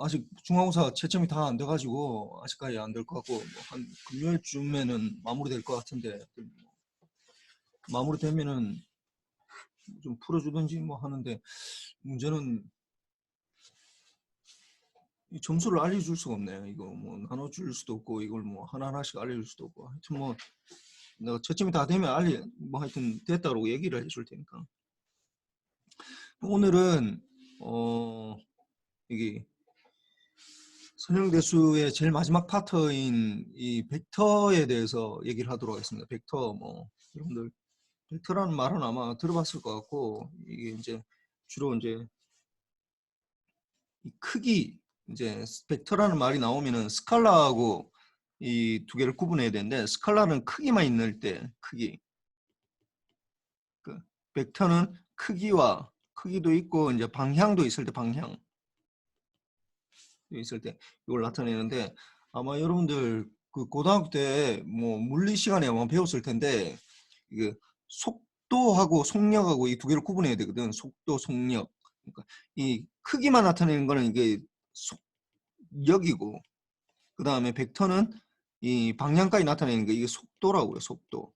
아직 중간고사 채점이 다 안 돼가지고 아직까지 안 될 것 같고 뭐 한 금요일쯤에는 마무리될 것 같은데 마무리되면은 좀 풀어주든지 뭐 하는데 문제는 이 점수를 알려줄 수가 없네요. 이거 뭐 나눠줄 수도 없고 이걸 뭐 하나하나씩 알려줄 수도 없고 하여튼 뭐 내가 채점이 다 되면 뭐 하여튼 됐다고 얘기를 해줄 테니까. 오늘은 이게 선형대수의 제일 마지막 파트인 이 벡터에 대해서 얘기를 하도록 하겠습니다. 벡터 뭐 여러분들 벡터라는 말은 아마 들어봤을 것 같고 이게 이제 주로 이제 이 크기 이제 벡터라는 말이 나오면은 스칼라하고 이 두 개를 구분해야 되는데 스칼라는 크기만 있는 때 크기 그 벡터는 크기도 있고 이제 방향도 있을 때 방향 있을 때 이걸 나타내는데 아마 여러분들 그 고등학교 때 뭐 물리 시간에 아마 배웠을 텐데 이게 속도하고 속력하고 이 두 개를 구분해야 되거든. 속도, 속력. 그러니까 이 크기만 나타내는 거는 이게 속력이고 그 다음에 벡터는 이 방향까지 나타내는 게 이게 속도라고요. 속도.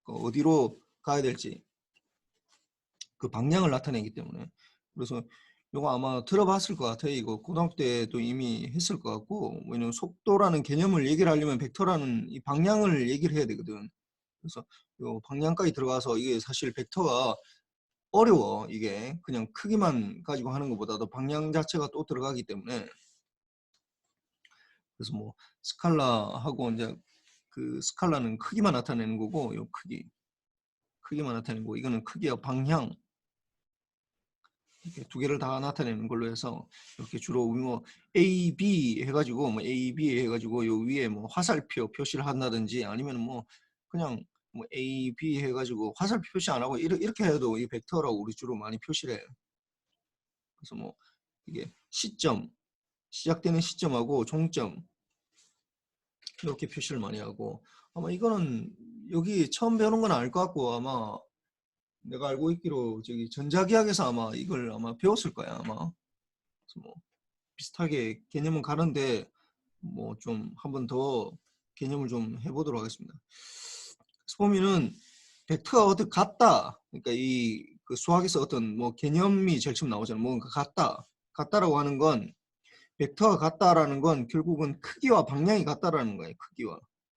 어디로 가야 될지 그 방향을 나타내기 때문에 그래서 이거 아마 들어봤을 것 같아요. 이거 고등학교 때도 이미 했을 것 같고 왜냐면 속도라는 개념을 얘기를 하려면 벡터라는 이 방향을 얘기를 해야 되거든. 그래서 요 방향까지 들어가서 이게 사실 벡터가 어려워. 이게 그냥 크기만 가지고 하는 것보다도 방향 자체가 또 들어가기 때문에 그래서 뭐 스칼라하고 이제 그 스칼라는 크기만 나타내는 거고 요 크기만 나타내는 거고 이거는 크기와 방향 이렇게 두 개를 다 나타내는 걸로 해서 이렇게 주로 뭐 A, B 해가지고 뭐 A, B 해가지고 요 위에 뭐 화살표 표시를 한다든지 아니면 뭐 그냥 뭐 A, B 해가지고 화살표 표시 안 하고 이렇게 해도 이 벡터라고 우리 주로 많이 표시를 해요. 그래서 뭐 이게 시점, 시작되는 시점하고 종점 이렇게 표시를 많이 하고 아마 이거는 여기 처음 배우는 건 아닐 것 같고 아마 내가 알고 있기로 저기 전자기학에서 아마 이걸 아마 배웠을 거야 아마. 그래서 뭐 비슷하게 개념은 가는데 뭐 좀 한번 더 개념을 좀 해보도록 하겠습니다. 그래서 보면은 벡터가 어떻게 같다. 그러니까 이 그 수학에서 어떤 뭐 개념이 제일 처음 나오잖아요. 뭔가 같다라고 하는 건 벡터가 같다라는 건 결국은 크기와 방향이 같다라는 거예요.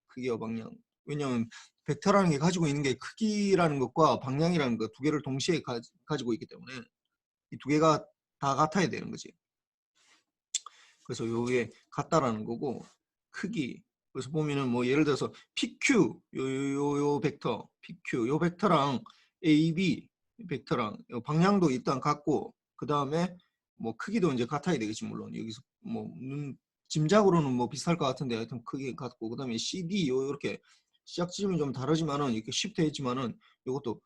크기와 방향. 왜냐하면 벡터라는 게 가지고 있는 게 크기라는 것과 방향이라는 것 두 개를 동시에 가지고 있기 때문에 이 두 개가 다 같아야 되는 거지. 그래서 요게 같다라는 거고 크기. 그래서 보면은 뭐 예를 들어서 PQ 요 벡터 PQ 요 벡터랑 AB 벡터랑 요 방향도 일단 같고 그 다음에 뭐 크기도 이제 같아야 되겠지 물론 여기서 뭐 짐작으로는 뭐 비슷할 것 같은데 하여튼 크기 같고 그 다음에 CD 요렇게 시작 지점이 좀 다르지만은 이렇게 쉽게 했지만은 요것도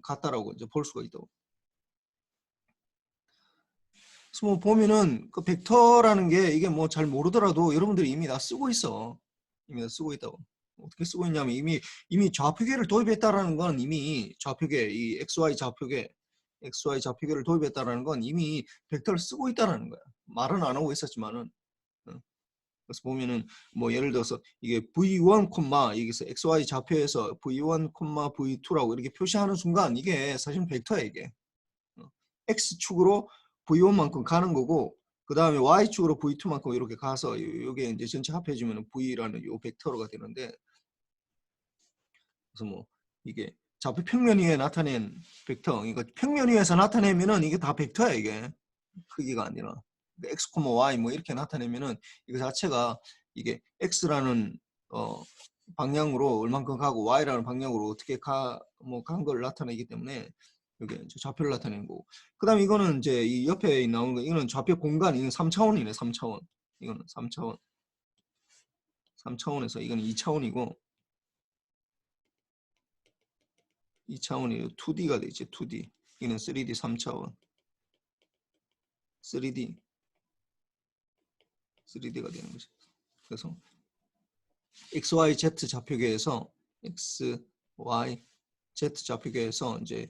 같다라고 이제 볼 수가 있다고. 그래서 뭐 보면은 그 벡터라는 게 이게 뭐 잘 모르더라도 여러분들이 이미 다 쓰고 있어. 이미 다 쓰고 있다고. 어떻게 쓰고 있냐면 이미 좌표계를 도입했다라는 건 이미 좌표계 이 XY 좌표계를 도입했다라는 건 이미 벡터를 쓰고 있다라는 거야. 말은 안 하고 있었지만은. 그래서 보면은 뭐 예를 들어서 이게 V1, 여기서 XY 좌표에서 V1, V2라고 이렇게 표시하는 순간 이게 사실 벡터야 이게. X축으로 V1만큼 가는 거고 그 다음에 Y축으로 V2만큼 이렇게 가서 이게 이제 전체 합해지면 V라는 요 벡터가 되는데 그래서 뭐 이게 좌표 평면 위에 나타낸 벡터 이거 평면 위에서 나타내면은 이게 다 벡터야 이게 크기가 아니라 X, Y 뭐 이렇게 나타내면은 이거 자체가 이게 X라는 방향으로 얼만큼 가고 Y라는 방향으로 어떻게 뭐 간 걸 나타내기 때문에 여기 좌표를 나타내는 거고. 그 다음에 이거는 이제 이 옆에 나오는 거, 이거는 좌표 공간, 이건 3차원이네, 3차원. 이거는 3차원. 3차원에서 이거는 2차원이고, 2차원이 2D가 되지, 2D. 이거는 3D, 3차원. 3D가 되는 거지. 그래서 XYZ 좌표계에서 XYZ 좌표계에서 이제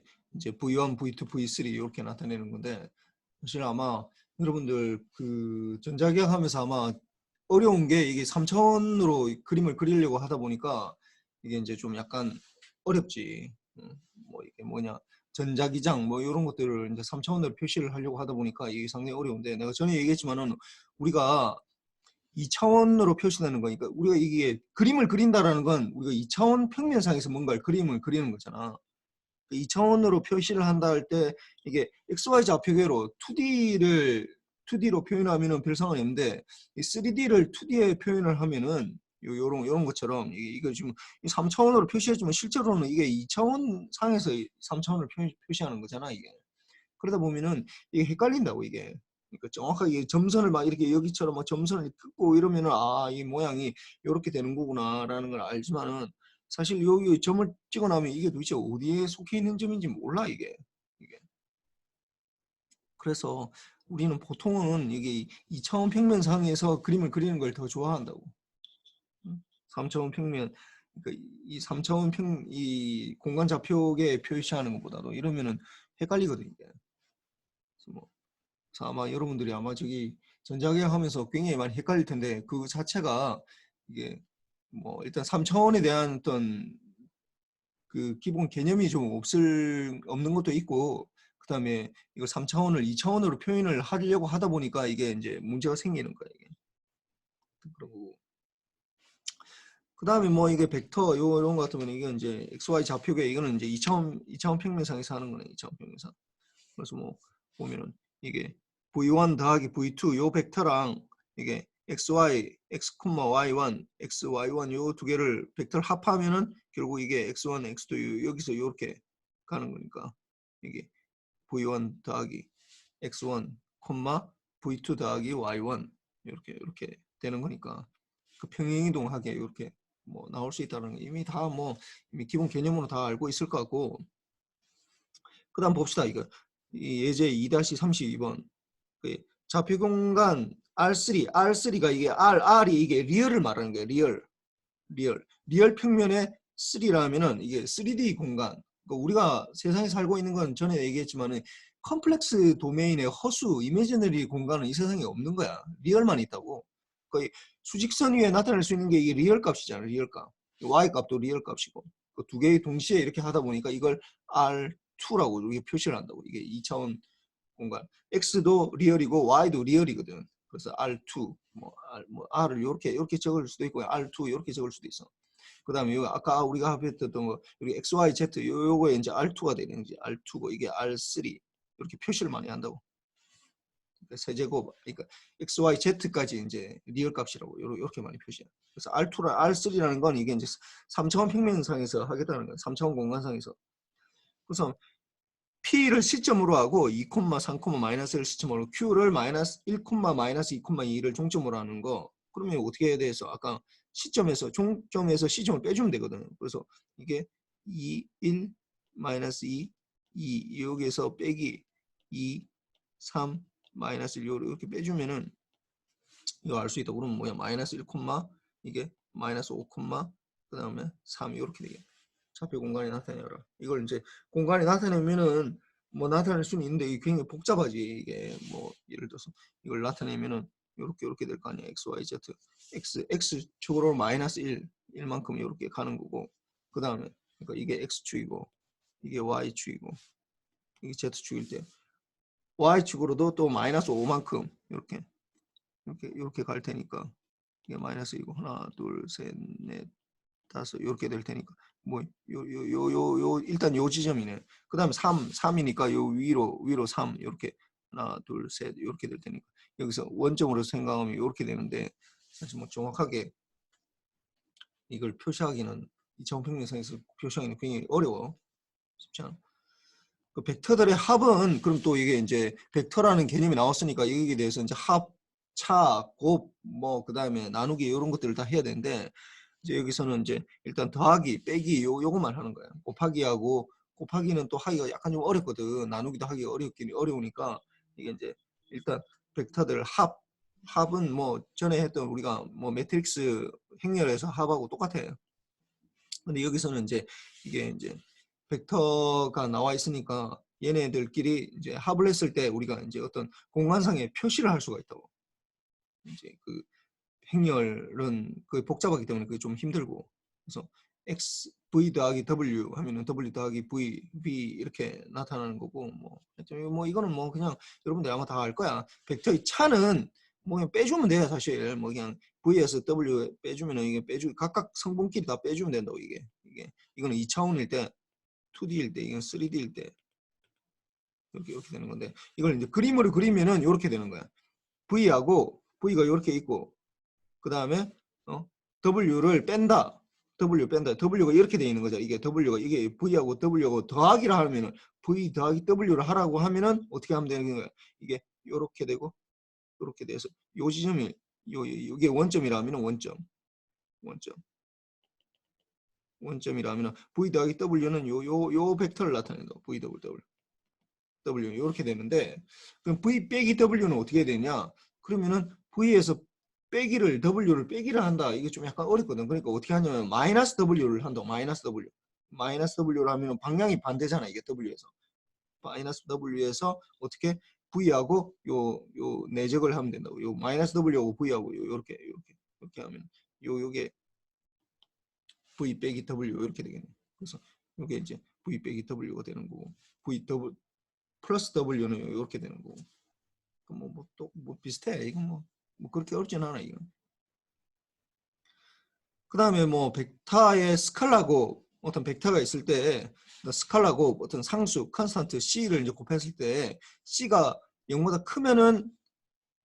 V1, V2, V3 이렇게 나타내는 건데 사실 아마 여러분들 그 전자기학 하면서 아마 어려운 게 이게 3차원으로 그림을 그리려고 하다 보니까 이게 이제 좀 약간 어렵지. 뭐 이게 뭐냐 전자기장 뭐 이런 것들을 이제 3차원으로 표시를 하려고 하다 보니까 이게 상당히 어려운데 내가 전에 얘기했지만은 우리가 2차원으로 표시되는 거니까 우리가 이게 그림을 그린다라는 건 우리가 2차원 평면상에서 뭔가를 그림을 그리는 거잖아. 2차원으로 표시를 한다 할 때 이게 XY 좌표계로 2D로 표현하면은 별 상관이 없는데 이 3D를 2D에 표현을 하면은 요런 것처럼 이거 지금 3차원으로 표시해주면 실제로는 이게 2차원 상에서 3차원을 표시하는 거잖아 이게. 그러다 보면은 이게 헷갈린다고 이게. 그러니까 정확하게 점선을 막 이렇게 여기처럼 막 점선을 긋고 이러면은 아, 이 모양이 이렇게 되는 거구나라는 걸 알지만은 사실 여기 점을 찍어 나면 이게 도대체 어디에 속해 있는 점인지 몰라 이게. 그래서 우리는 보통은 이게 2차원 평면상에서 그림을 그리는 걸 더 좋아한다고. 3차원 평면 그러니까 이 3차원 이 공간 좌표계 표시하는 것보다도 이러면은 헷갈리거든 이게. 그래서 뭐 그래서 아마 여러분들이 아마 저기 전자계약 하면서 굉장히 많이 헷갈릴 텐데 그 자체가 이게 뭐 일단 3차원에 대한 어떤 그 기본 개념이 좀 없는 것도 있고 그다음에 이거 3차원을 2차원으로 표현을 하려고 하다 보니까 이게 이제 문제가 생기는 거예요. 이게. 그리고 그다음에 뭐 이게 벡터 이런 거 같으면 이게 이제 XY 좌표계 이거는 이제 2차원 평면상에서 하는 거네. 2차원 평면상. 그래서 뭐 보면은 이게 V1 더하기 V2 요 벡터랑 이게 XY, X, Y1, X, Y1 요 두 개를 벡터를 합하면은 결국 이게 X1, X2 여기서 이렇게 가는 거니까 이게 V1 더하기 X1, V2 더하기 Y1 이렇게 되는 거니까 그 평행이동하게 이렇게 뭐 나올 수 있다는 게 이미 다 뭐 이미 기본 개념으로 다 알고 있을 것 같고 그다음 봅시다 이거 이 예제 2-32번 그 좌표 공간 R3가 이게 R이 이게 리얼을 말하는 거예요. 리얼 평면의 3라면은 이게 3D 공간. 그러니까 우리가 세상에 살고 있는 건 전에 얘기했지만은 컴플렉스 도메인의 허수, 이미지너리 공간은 이 세상에 없는 거야. 리얼만 있다고. 거의 수직선 위에 나타낼 수 있는 게 이게 리얼 값이잖아. 리얼 값. Y 값도 리얼 값이고. 그 두 개 동시에 이렇게 하다 보니까 이걸 R2라고 이렇게 표시를 한다고. 이게 2차원 공간. X도 리얼이고 Y도 리얼이거든. 그래서 R2, 뭐 R을 이렇게 적을 수도 있고 R2 이렇게 적을 수도 있어. 그다음에 아까 우리가 합의했던 거 여기 XYZ 요거에 이제 R2가 되는지 R2고 이게 R3 이렇게 표시를 많이 한다고. 그러니까 세제곱 그러니까 XYZ까지 이제 리얼 값이라고 이렇게 많이 표시해. 그래서 R3라는 건 이게 이제 3차원 평면상에서 하겠다는 거야. 3차원 공간상에서. 그래서 P를 시점으로 하고 2, 3, 마이너스를 시점으로 Q를 마이너스 1, 마이너스 2, 2를 종점으로 하는 거. 그러면 어떻게 해야 돼서 아까 시점에서 종점에서 시점을 빼주면 되거든. 그래서 이게 2, 1, 마이너스 2, 2 여기에서 빼기 2, 3, 마이너스 1 이렇게 빼주면은 이거 알 수 있다. 그러면 뭐야? 마이너스 1, 이게 마이너스 5, 그 다음에 3 이렇게 되겠네. 좌표 공간이 나타내라. 이걸 이제 공간이 나타내면은 뭐 나타낼 수는 있는데 이게 굉장히 복잡하지. 이게 뭐 예를 들어서 이걸 나타내면은 이렇게 될 거 아니야. x, y, z. x축으로 마이너스 1만큼 이렇게 가는 거고 그 다음에 그러니까 이게 x축이고 이게 y축이고 이게 z축일 때 y축으로도 또 마이너스 5만큼 이렇게 갈 테니까 이게 마이너스 이고 하나 둘셋넷 다섯 이렇게 될 테니까 뭐 요 일단 요 지점이네. 그다음에 3이니까 요 위로 3 이렇게 하나 둘 셋 이렇게 될 테니까 여기서 원점으로 생각하면 이렇게 되는데 사실 뭐 정확하게 이걸 표시하기는 이 정평면상에서 표시하기는 굉장히 어려워. 쉽지 않아. 그 벡터들의 합은 그럼 또 이게 이제 벡터라는 개념이 나왔으니까 여기에 대해서 이제 합, 차, 곱, 뭐 그다음에 나누기 이런 것들을 다 해야 되는데 이제 여기서는 이제 일단 더하기, 빼기 요것만 하는 거야. 곱하기는 또 하기가 약간 좀 어렵거든. 나누기도 하기 어려우니까 이게 이제 일단 벡터들 합은 뭐 전에 했던 우리가 뭐 매트릭스 행렬에서 합하고 똑같아. 근데 여기서는 이제 이게 이제 벡터가 나와 있으니까 얘네들끼리 이제 합을 했을 때 우리가 이제 어떤 공간상의 표시를 할 수가 있다고. 이제 그 행렬은 거의 복잡하기 때문에 그게 좀 힘들고, 그래서 x v 더하기 w 하면은 w 더하기 v v 이렇게 나타나는 거고, 뭐 이거는 뭐 그냥 여러분들 아마 다 알 거야. 벡터의 차는 뭐 그냥 빼주면 돼요. 사실 뭐 그냥 v에서 w 빼주면은 이게 각각 성분끼리 다 빼주면 된다고. 이거는 2차원일 때, 2D일 때, 이건 3D일 때 이렇게 되는 건데, 이걸 이제 그림으로 그리면은 이렇게 되는 거야. v하고 v가 이렇게 있고, 그 다음에 W를 뺀다. W가 이렇게 되어 있는 거죠. 이게 V하고 W하고 더하기를 하면은 V 더하기 W를 하라고 하면은 어떻게 하면 되는 거예요? 이게 이렇게 되고 이렇게 돼서 요 지점이 이게 원점이라면은 원점이라면은 V 더하기 W는 요 벡터를 나타낸다. V W 이렇게 되는데, 그럼 V 빼기 W는 어떻게 되냐? 그러면은 V에서 W를 빼기를 한다. 이게 좀 약간 어렵거든. 그러니까 어떻게 하냐면 마이너스 W를 한다. 마이너스 W를 하면 방향이 반대잖아. 이게 W에서. 마이너스 W에서 어떻게 V하고 요 내적을 하면 된다고. 요 마이너스 W하고 V하고 요렇게 하면 요게 V 빼기 W 이렇게 되겠네. 그래서 이게 이제 V 빼기 W가 되는 거고, V 플러스 W는 이렇게 되는 거고. 또 비슷해. 이건 뭐 그렇게 어렵진 않아. 이건. 그 다음에 뭐 벡터의 스칼라고, 어떤 벡터가 있을 때 스칼라고 어떤 상수 컨스탄트 C를 이제 곱했을 때 C가 0보다 크면은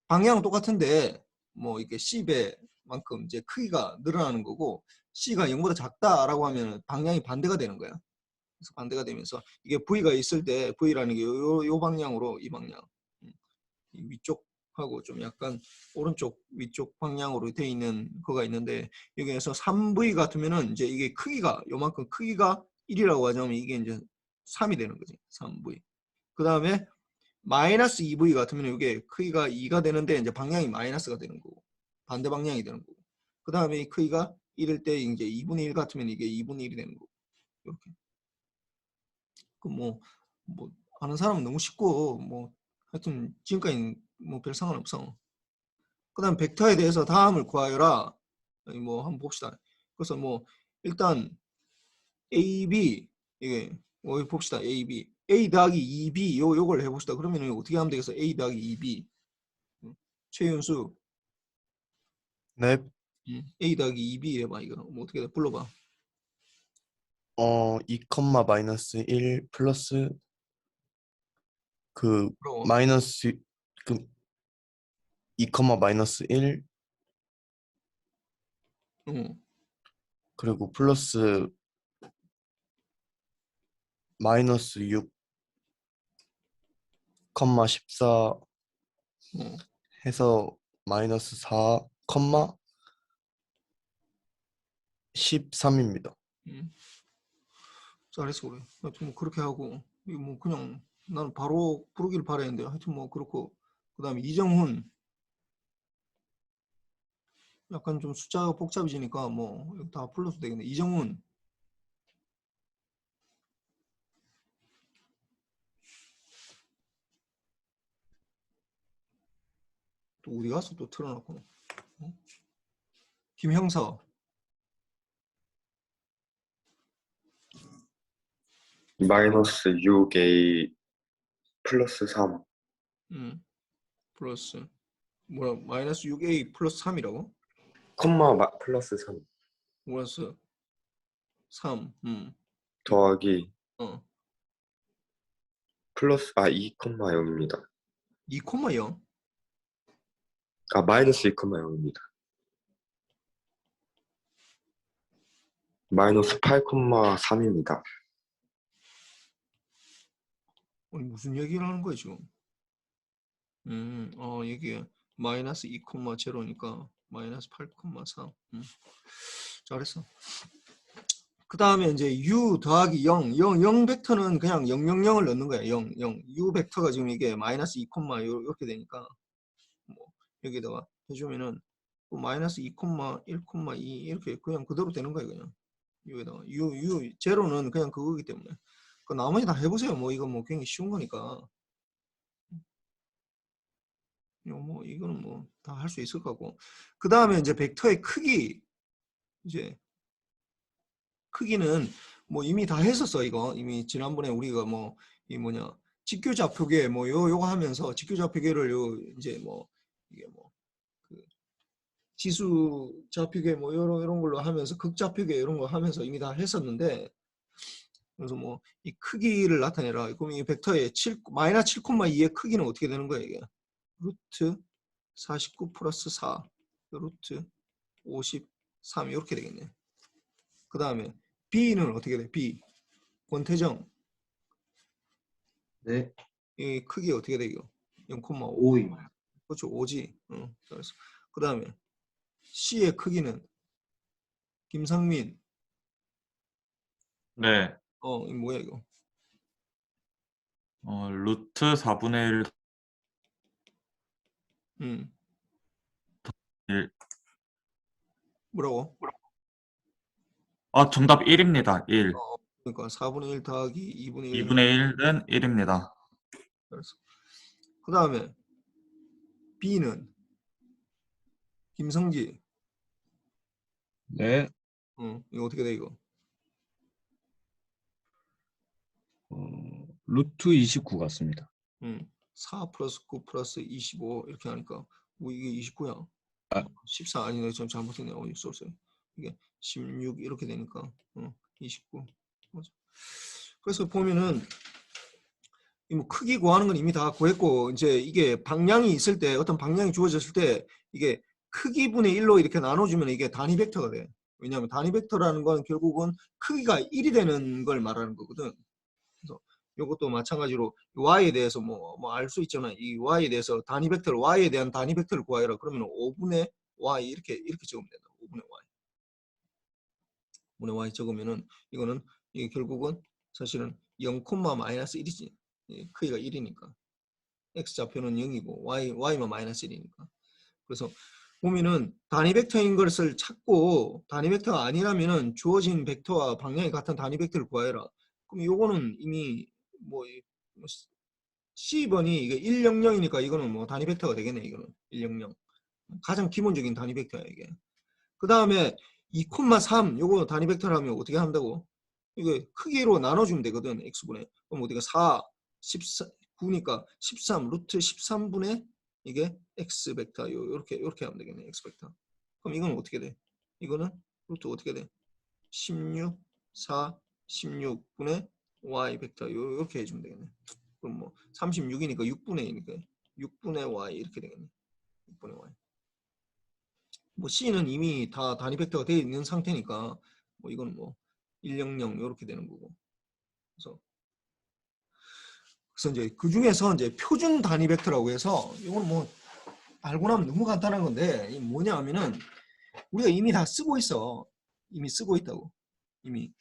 방향은 똑같은데 뭐 이게 C배만큼 이제 크기가 늘어나는 거고, C가 0보다 작다라고 하면 방향이 반대가 되는 거야. 그래서 반대가 되면서 이게 V가 있을 때 V라는 게 요 방향으로, 이 방향, 위쪽하고 좀 약간 오른쪽 위쪽 방향으로 되어 있는 거가 있는데, 여기에서 3V 같으면은 이제 이게 크기가 요만큼, 크기가 1이라고 하자면 이게 이제 3이 되는 거지. 3V. 그 다음에 마이너스 2V 같으면 이게 크기가 2가 되는데 이제 방향이 마이너스가 되는 거고, 반대 방향이 되는 거고. 그 다음에 이 크기가 1일 때 이제 2분의 1 같으면 이게 2분의 1이 되는 거고. 이렇게. 뭐 아는 사람은 너무 쉽고, 뭐 하여튼 지금까지 뭐 별 상관없어. 그 다음 벡터에 대해서 다음을 구하여라. 뭐 한번 봅시다. 그래서 뭐 일단 AB, 이게 뭐 봅시다. AB A 더하기 2B 요걸 해봅시다. 그러면 어떻게 하면 되겠어? A 더하기 2B. 최윤수, 네. A 더하기 2B 해봐. 이거 뭐 어떻게 돼? 불러봐. 2, 마이너스 1 플러스 그 부러워. 마이너스 그 2, 마이너스 1 응. 그리고 플러스 마이너스 6, 14 어. 해서 마이너스 4, 13입니다. 잘했어 그래. 하여튼 뭐 그렇게 하고, 이거 뭐 그냥 나는 바로 부르기를 바랬는데, 하여튼 뭐 그렇고. 그 다음에 이정훈, 약간 좀 숫자가 복잡해지니까 뭐 다 풀러도 되겠네. 이정훈, 또 어디 가서 또 틀어놓고. 김형서, 마이너스 6a 플러스 3 플러스 뭐야, 마이너스 6a 플러스 3이라고? 플러스 3 플러스 3, 더하기 어, 플러스 2, 0입니다. 2,0. 마이너스 2, 0입니다. 마이너스 8, 3입니다. 아니 무슨 얘기를 하는 거야 지금? 이게 마이너스 2,0니까 마이너스 8,3. 잘했어. 그 다음에 이제 u 더하기 0 벡터는 그냥 000을 넣는 거야. 0 u 벡터가 지금 이게 마이너스 2, 이렇게 되니까 뭐 여기다가 해주면은 또 마이너스 2, 1,2 이렇게 그냥 그대로 되는 거야. 그냥 여기다가 u 제로는 그냥 그거기 때문에 그 나머지 다 해보세요. 뭐 이거 뭐 굉장히 쉬운 거니까. 뭐 이거는 뭐 다 할 수 있을 거고. 그 다음에 이제 벡터의 크기, 이제 크기는 뭐 이미 다 했었어. 이거 이미 지난번에 우리가 뭐 이 뭐냐 직교 좌표계 뭐 요거 하면서 직교 좌표계를 요 이제 뭐 이게 뭐 그 지수 좌표계 뭐 이런 걸로 하면서 극좌표계 이런 거 하면서 이미 다 했었는데, 그래서 뭐 이 크기를 나타내라. 그럼 이 벡터의 마이너스 7,2의 크기는 어떻게 되는 거야 이게? 루트 49 플러스 4 루트 53 이렇게 되겠네. 그 다음에 b는 어떻게 돼? b 권태정 네, 이 크기 어떻게 돼 이거? 0,5 5입니다. 그렇죠 5지. 그래서 그 다음에 c의 크기는 김상민 네, 이 뭐야 이거? 루트 4분의 음 1. 뭐라고? 정답 1입니다. 1. 그러니까 4분의 1 더하기 2분의 1. 2분의 1은 1입니다. 그래서 그 다음에 b는 김성기. 네, 이거 어떻게 돼 이거? 루트 29 같습니다. 4 플러스 9 플러스 25 이렇게 하니까 뭐 이게 29야. 아. 14 아니네. 좀 잘못했네. 쏘리. 이게 16 이렇게 되니까 29. 맞아. 그래서 보면은 이 뭐 크기 구하는 건 이미 다 구했고, 이제 이게 방향이 있을 때 어떤 방향이 주어졌을 때 이게 크기 분의 1로 이렇게 나눠주면 이게 단위 벡터가 돼. 왜냐하면 단위 벡터라는 건 결국은 크기가 1이 되는 걸 말하는 거거든. 그래서 이것도 마찬가지로 y에 대해서 뭐 알 수 있잖아. 이 y에 대해서 단위 벡터를 y에 대한 단위 벡터를 구하라. 그러면 5분의 y 이렇게 적으면 된다. 5분의 y. 5분의 y 적으면은 이거는 이게 결국은 사실은 0, 마이너스 1이지. 크기가 1이니까. x 좌표는 0이고 y만 마이너스 1이니까. 그래서 보면은 단위 벡터인 것을 찾고 단위 벡터가 아니라면은 주어진 벡터와 방향이 같은 단위 벡터를 구하여라. 그럼 요거는 이미 뭐 C번이 이게 100이니까 이거는 뭐 단위 벡터가 되겠네. 이거는 100. 가장 기본적인 단위 벡터야 이게. 그 다음에 2,3 요거 단위 벡터라면 어떻게 한다고? 이게 크기로 나눠주면 되거든. x분의. 그럼 어디가 4, 14, 9니까 13 루트 13분의 이게 x 벡터 요렇게 하면 되겠네. x 벡터. 그럼 이건 어떻게 돼? 이거는 루트 어떻게 돼? 16, 4, 16분의 y 벡터 요렇게 해주면 되겠네. 그럼 뭐 36이니까 6분의 2니까 6분의 y 이렇게 되겠네. 6분의 y. 뭐 C는 이미 다 단위 벡터가 되어 있는 상태니까 뭐 이건 뭐 100 이렇게 되는 거고. 그래서 이제 그 중에서 이제 표준 단위 벡터라고 해서 이건 뭐 알고 나면 너무 간단한 건데 이 뭐냐 하면은 우리가 이미 다 쓰고 있어. 이미 쓰고 있다고. 이미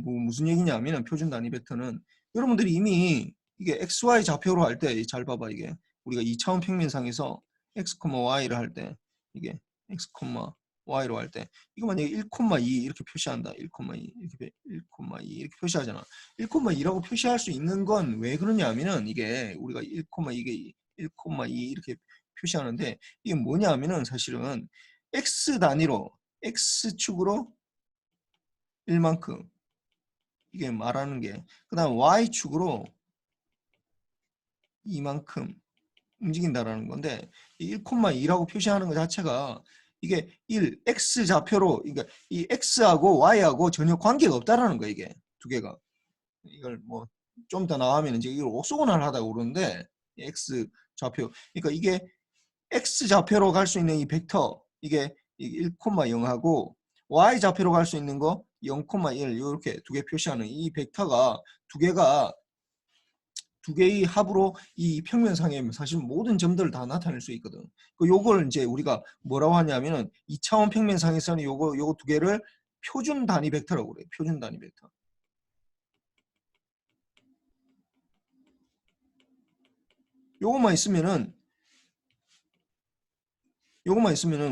뭐 무슨 얘기냐면은 표준 단위 벡터는 여러분들이 이미 이게 xy 좌표로 할 때 잘 봐봐. 이게 우리가 2차원 평면상에서 x, y를 할 때 이게 x, y로 할 때 이거 만약에 1,2 이렇게 표시한다. 1,2 이렇게 1,2 이렇게 표시하잖아. 1,2라고 표시할 수 있는 건 왜 그러냐면은 이게 우리가 1,2 이렇게 표시하는데 이게 뭐냐면은 사실은 x 단위로 x축으로 1만큼 이게 말하는 게 그다음 y축으로 이만큼 움직인다라는 건데 1,2라고 표시하는 것 자체가 이게 1 x 좌표로 그러니까 이 x하고 y하고 전혀 관계가 없다라는 거예요. 이게 두 개가 이걸 뭐 좀 더 나가면 이제 이걸 옥소고날하다고 그러는데 x 좌표 그러니까 이게 x 좌표로 갈 수 있는 이 벡터 이게 1,0하고 y 좌표로 갈 수 있는 거 0,1 이렇게 두 개 표시하는 이 벡터가 두 개의 합으로 이 평면상에 사실 모든 점들을 다 나타낼 수 있거든. 요걸 이제 우리가 뭐라고 하냐면은 2차원 평면상에서는 요거 두 개를 표준 단위 벡터라고 그래요. 표준 단위 벡터. 요것만 있으면은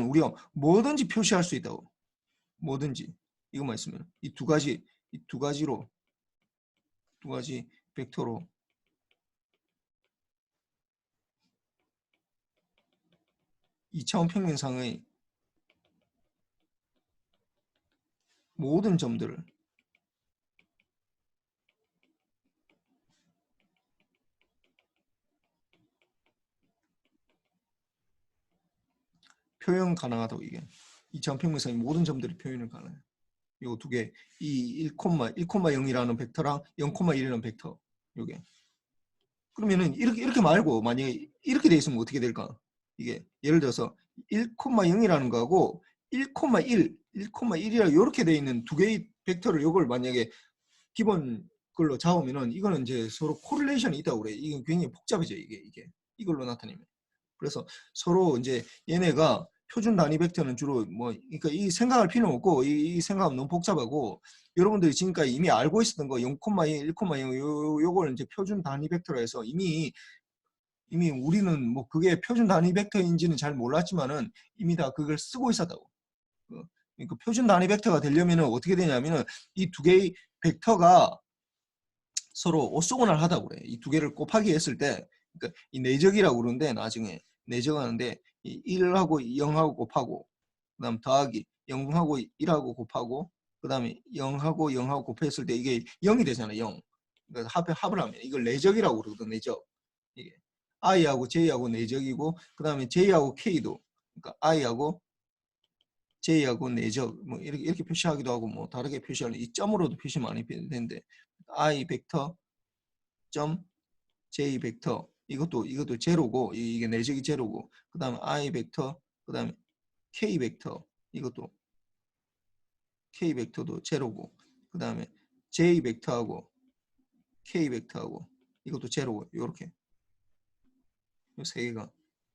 우리가 뭐든지 표시할 수 있다고. 뭐든지 이것만 있으면 이 두 가지로 두 가지 벡터로 이차원 평면상의 모든 점들을 표현 가능하다고. 이게 이차원 평면상의 모든 점들이 표현을 가능해요. 요 두 개, 이 1,0이라는 벡터랑 0,1이라는 벡터, 요게. 그러면은 이렇게 말고 만약에 이렇게 돼 있으면 어떻게 될까? 이게 예를 들어서 1,0이라는 거하고 1,1이라 이렇게 돼 있는 두 개의 벡터를 요걸 만약에 기본 걸로 잡으면은 이거는 이제 서로 코릴레이션이 있다고 그래. 이게 굉장히 복잡해져 이게 이걸로 나타내면. 그래서 서로 이제 얘네가 표준 단위 벡터는 주로 뭐 그러니까 이 생각할 필요는 없고 이 생각은 너무 복잡하고 여러분들이 지금까지 이미 알고 있었던 거 0,2, 1,0 요걸 이제 표준 단위 벡터로 해서 이미 우리는 뭐 그게 표준 단위 벡터인지는 잘 몰랐지만은 이미 다 그걸 쓰고 있었다고. 그러니까 표준 단위 벡터가 되려면은 어떻게 되냐면은 이 두 개의 벡터가 서로 오소곤을 하다고 그래. 이 두 개를 곱하기 했을 때, 그러니까 이 내적이라고 그러는데 나중에 내적하는데 이 1하고 0하고 곱하고 그다음 더하기 0하고 1하고 곱하고 그다음에 0하고 0하고 곱했을 때 이게 0이 되잖아. 0. 그러니까 합을 하면 이걸 내적이라고 그러거든. 내적. 이게 i하고 j하고 내적이고 그다음에 j하고 k도 그러니까 i하고 j하고 내적 뭐 이렇게 표시하기도 하고 뭐 다르게 표시하는 이 점으로도 표시 많이 되는데 i 벡터 점 j 벡터 이것도 제로고 이게 내적이 제로고 그다음에 i 벡터 그다음에 k 벡터 이것도 k 벡터도 제로고 그다음에 j 벡터하고 k 벡터하고 이것도 제로고 요렇게 요 세 개가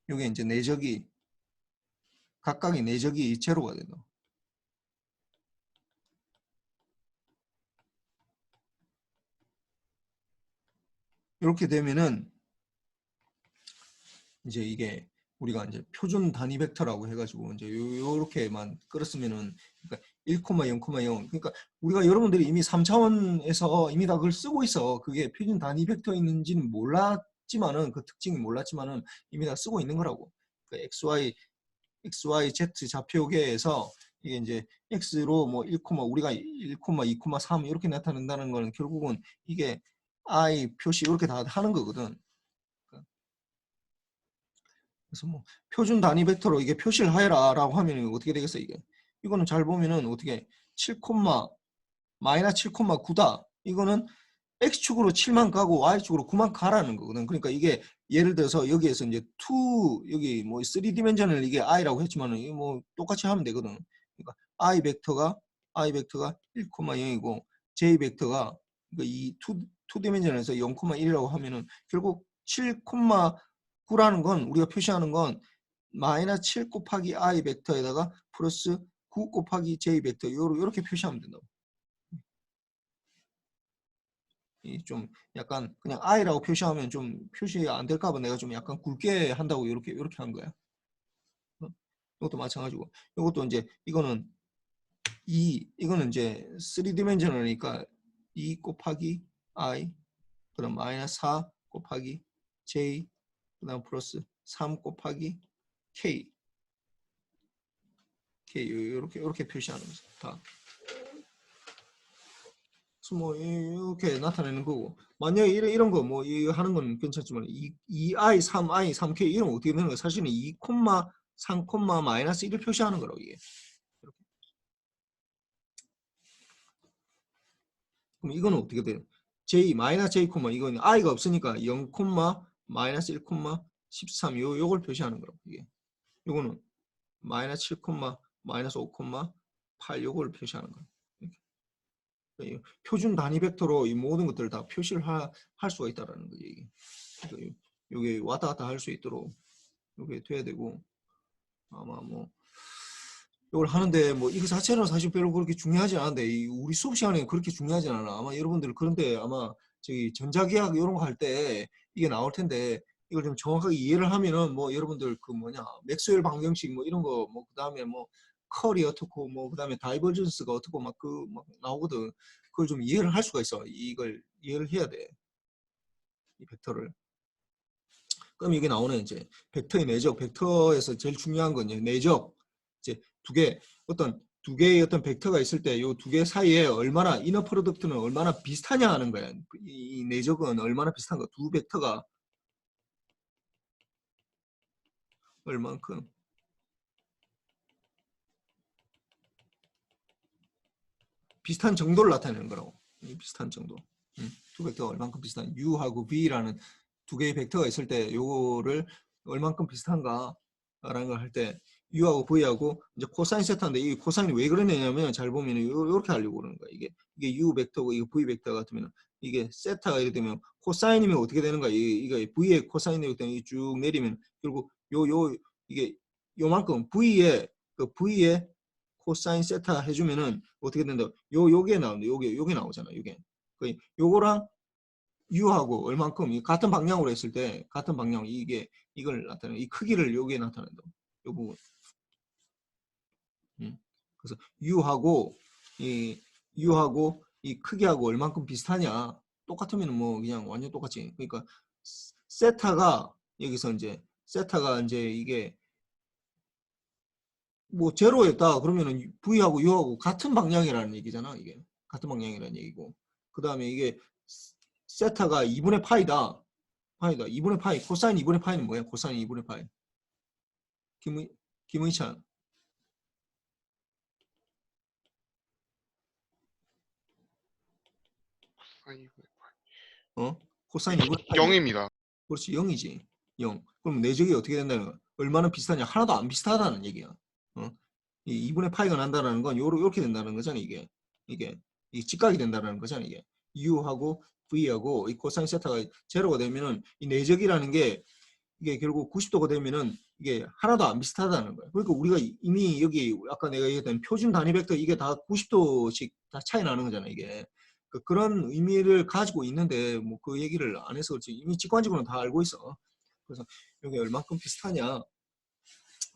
요게 이제 내적이 각각의 내적이 제로가 된다. 이렇게 되면은 이제 이게 우리가 이제 표준 단위 벡터라고 해가지고 이제 요렇게만 끌었으면은 그러니까 1,0,0 그러니까 우리가 여러분들이 이미 3차원에서 이미 다 그걸 쓰고 있어. 그게 표준 단위 벡터 있는지는 몰랐지만은 그 특징이 몰랐지만은 이미 다 쓰고 있는 거라고. 그 XY, Z 좌표계에서 이게 이제 X로 뭐 1, 우리가 1, 2, 3 이렇게 나타낸다는 거는 결국은 이게 I 표시 이렇게 다 하는 거거든. 그래서 뭐 표준 단위 벡터로 이게 표시를 하여라라고 하면 어떻게 되겠어 이게? 이거는 잘 보면은 어떻게 7, 마이너스 7,9다. 이거는 x축으로 7만 가고 y축으로 9만 가라는 거거든. 그러니까 이게 예를 들어서 여기에서 이제 2 여기 뭐 3디멘전을 이게 i라고 했지만은 이게 뭐 똑같이 하면 되거든. 그러니까 i 벡터가 1,0이고 j 벡터가 그러니까 이 2디멘전에서 0,1이라고 하면은 결국 7,9라는 건 우리가 표시하는 건 마이너스 7 곱하기 i 벡터에다가 플러스 9 곱하기 j 벡터 요렇게 표시하면 된다고. 좀 약간 그냥 i라고 표시하면 좀 표시 안 될까봐 내가 좀 약간 굵게 한다고 이렇게 한 거야. 이것도 마찬가지고 이것도 이제 이거는 이거는 이제 3디멘전이니까 2 곱하기 i 그다음 마이너스 4 곱하기 j 그다음 플러스 3 곱하기 k 이렇게 표시하는 거죠. 다. 그래서 뭐 이렇게 나타내는 거고 만약에 이런 거 뭐 하는 건 괜찮지만 2i, 3i, 3k 이런 거 어떻게 되는 거야? 사실은 2, 3, 마이너스 1을 표시하는 거라고 이게. 이렇게. 그럼 이거는 어떻게 돼요? j, 마이너스 j, 이건 i가 없으니까 0, 마이너스 1, 13 요걸 표시하는 거라고 이게. 요거는 마이너스 7, 마이너스 5, 8 요걸 표시하는 거예요. 표준 단위 벡터로 이 모든 것들을 다 표시를 할 수가 있다라는 거죠. 이게. 그러니까 이게 왔다 갔다 할 수 있도록 이게 돼야 되고 아마 뭐 이걸 하는데 뭐 이거 자체는 사실 별로 그렇게 중요하지 않은데 우리 수업 시간에 그렇게 중요하지 않아. 아마 여러분들 그런데 아마 저기 전자계약 이런 거 할 때 이게 나올 텐데 이걸 좀 정확하게 이해를 하면은 뭐 여러분들 그 뭐냐 맥스웰 방정식 뭐 이런 거 뭐 그다음에 뭐 컬이 어떻고 뭐 그다음에 다이버전스가 어떻고 막 나오거든. 그걸 좀 이해를 할 수가 있어. 이걸 이해를 해야 돼. 이 벡터를. 그럼 이게 나오는 이제 벡터의 내적, 벡터에서 제일 중요한 건 이제 내적. 이제 두 개의 어떤 벡터가 있을 때 이 두 개 사이에 얼마나 이너 프로덕트는 얼마나 비슷하냐 하는 거야. 이 내적은 얼마나 비슷한가. 두 벡터가 얼만큼 비슷한 정도를 나타내는 거라고. 이 비슷한 정도. 두 벡터가 얼만큼 비슷한 U하고 V라는 두 개의 벡터가 있을 때 요거를 얼만큼 비슷한가라는 걸 할 때 U하고 V하고 이제 코사인 세타인데 이 코사인이 왜 그러냐면 잘 보면 이렇게 하려고 그러는 거야. 이게 U 벡터고 이게 V 벡터 같으면 이게 세타가 이렇게 되면 코사인이면 어떻게 되는 거야? 이게 V의 코사인이 되면 쭉 내리면 결국 이게 요만큼 V의 코사인 세타 해주면은 어떻게 된다? 요게 나오는데 요게 나오잖아. 요거랑 U하고 얼만큼 같은 방향으로 했을 때 같은 방향 이걸 나타내는 이 크기를 요게 나타낸다. 요 부분. 그래서 U하고 이 크기하고 얼만큼 비슷하냐? 똑같으면 뭐 그냥 완전 똑같지. 그러니까 세타가 여기서 이제 이게 뭐 제로였다 그러면은 V하고 U하고 같은 방향이라는 얘기잖아. 이게 같은 방향이라는 얘기고 그 다음에 이게 세타가 2분의 파이다. 2분의 파이 코사인 2분의 파이는 뭐야? 코사인 2분의 파이. 김의찬. 코사인 2분의 파이. 0입니다. 그렇지 0이지. 0. 그럼 내적이 어떻게 된다는 거야? 얼마나 비슷하냐? 하나도 안 비슷하다는 얘기야. 이 2분의 파이가 난다는 건 요렇게 된다는 거잖아. 이게 직각이 된다는 거잖아. 이게 U하고 V하고 이 코사인 세타가 제로가 되면은 이 내적이라는 게 이게 결국 90도가 되면은 이게 하나도 안 비슷하다는 거야. 그러니까 우리가 이미 여기 아까 내가 얘기했던 표준 단위 벡터 이게 다 90도씩 다 차이 나는 거잖아. 이게 그런 의미를 가지고 있는데 뭐 그 얘기를 안 해서 그렇지 이미 직관적으로는 다 알고 있어. 그래서 이게 얼만큼 비슷하냐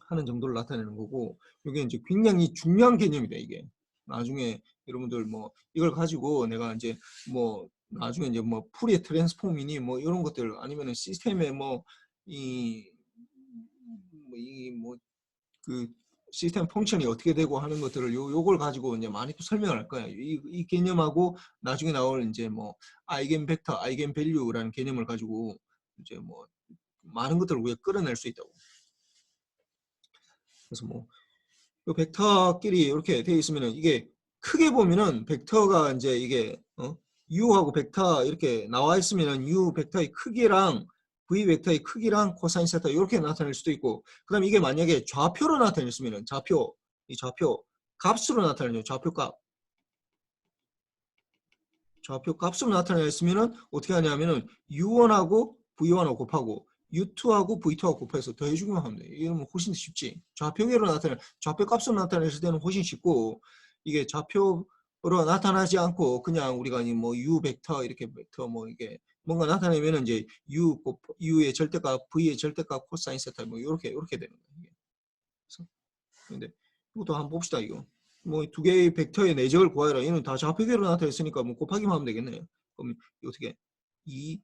하는 정도를 나타내는 거고 이게 이제 굉장히 중요한 개념이다. 이게 나중에 여러분들 뭐 이걸 가지고 내가 이제 뭐 나중에 이제 뭐 푸리에 트랜스폼이니 뭐 이런 것들 아니면은 시스템에 그 시스템 펑션이 어떻게 되고 하는 것들을 요걸 가지고 이제 많이 또 설명을 할 거야. 이 개념하고 나중에 나올 이제 뭐 아이겐 벡터, 아이겐 밸류라는 개념을 가지고 이제 뭐 많은 것들을 우리가 끌어낼 수 있다고. 그래서 뭐 이 벡터끼리 이렇게 되어 있으면은 이게 크게 보면은 벡터가 이제 이게 U하고 벡터 이렇게 나와 있으면은 U 벡터의 크기랑 V 벡터의 크기랑 코사인 세타 이렇게 나타낼 수도 있고 그다음에 이게 만약에 좌표로 나타냈으면은 좌표 값으로 나타내죠. 좌표 값으로 나타냈으면은 어떻게 하냐면은 U1하고 V1하고 곱하고 U2하고 V2하고 곱해서 더해주기만 하면 돼. 이러면 훨씬 쉽지. 좌표계로 좌표 값으로 나타냈을 때는 훨씬 쉽고 이게 좌표로 나타나지 않고 그냥 우리가 뭐 U 벡터 이렇게 벡터 뭐 이게 뭔가 나타내면은 이제 U의 절대값, V의 절대값, 코사인 세타 뭐 이렇게 되는 거예요. 그래서 근데 이것도 한번 봅시다. 이거 뭐 두 개의 벡터의 내적을 구하라. 얘는 다 좌표계로 나타냈으니까 뭐 곱하기만 하면 되겠네요. 그럼 어떻게 2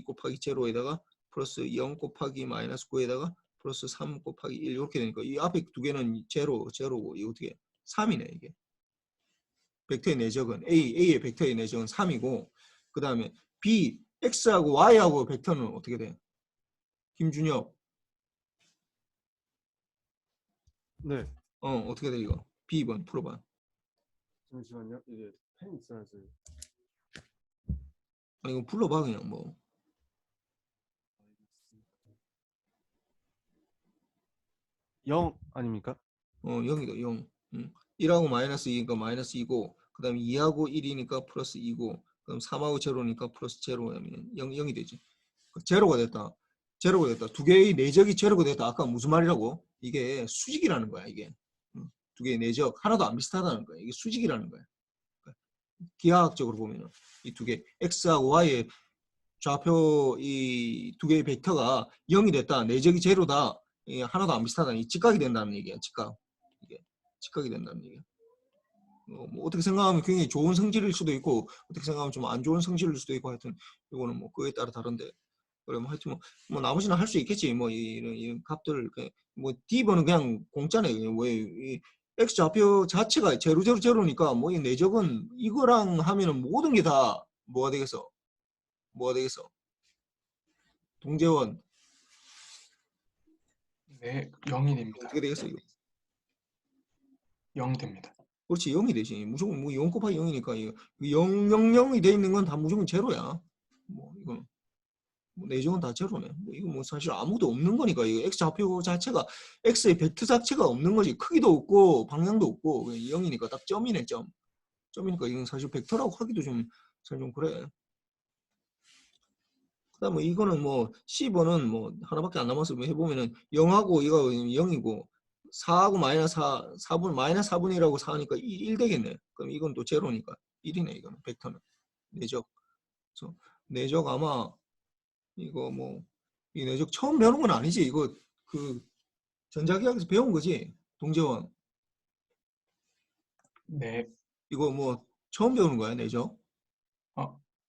곱하기 제로에다가 플러스 0 곱하기 마이너스 9에다가 플러스 3 곱하기 1 이렇게 되니까 이 앞에 두 개는 제로고 이 어떻게 3이네. 이게 벡터의 내적은 A의 벡터의 내적은 3이고 그 다음에 B, X하고 Y하고 벡터는 어떻게 돼? 김준혁 네, 어떻게 돼 이거? B번 풀어봐. 잠시만요. 이게 펜 있어야지. 아니 이거 불러봐 그냥 뭐. 0 아닙니까? 0이다 0. 1하고 마이너스 2니까 마이너스 2고 그 다음에 2하고 1이니까 플러스 2고 그 다음 3하고 제로니까 플러스 제로면 0이 되지. 제로가 됐다. 두 개의 내적이 제로가 됐다. 아까 무슨 말이라고? 이게 수직이라는 거야. 이게 두 개의 내적 하나도 안 비슷하다는 거야. 이게 수직이라는 거야. 기하학적으로 보면은 이 두 개 X하고 Y의 좌표 이 두 개의 벡터가 0이 됐다. 내적이 제로다. 하나도 안 비슷하다. 이 직각이 된다는 얘기야. 직각이 된다는 얘기야. 뭐 어떻게 생각하면 굉장히 좋은 성질일 수도 있고 어떻게 생각하면 좀 안 좋은 성질일 수도 있고 하여튼 이거는 뭐 그거에 따라 다른데 그래 뭐 하여튼 뭐 나머지는 할 수 있겠지 뭐 이런 값들 뭐 D번은 그냥 공짜네. 왜이 x 좌표 자체가 제로니까 뭐 이 내적은 이거랑 하면은 모든 게 다 뭐가 되겠어? 뭐가 되겠어? 동재원 네, 0이 됩니다. 어떻게 되겠어 이거? 0 됩니다. 그렇지 0이 되지. 무조건 뭐 0 곱하기 0이니까 이거 0, 0, 0이 돼 있는 건 다 무조건 제로야. 뭐 이건 뭐 내적은 다 제로네. 뭐 이거 뭐 사실 아무도 없는 거니까 이거 x 좌표 자체가 x의 벡터 자체가 없는 거지. 크기도 없고 방향도 없고 0이니까 딱 점이네 점. 점이니까 이건 사실 벡터라고 하기도 좀 사실 좀 그래. 그다음 뭐 이거는 뭐 C번은 뭐 하나밖에 안 남아서 뭐 해보면은 0하고 이거 0이고 4하고 마이너스 4분 마이너스 4분이라고 4니까 1 되겠네. 그럼 이건 또 제로니까 1이네 이거는 벡터는 내적. 그래서 내적 아마 이거 뭐 이 내적 처음 배우는 건 아니지. 이거 그 전자기하에서 배운 거지. 동재원 네, 이거 뭐 처음 배우는 거야 내적?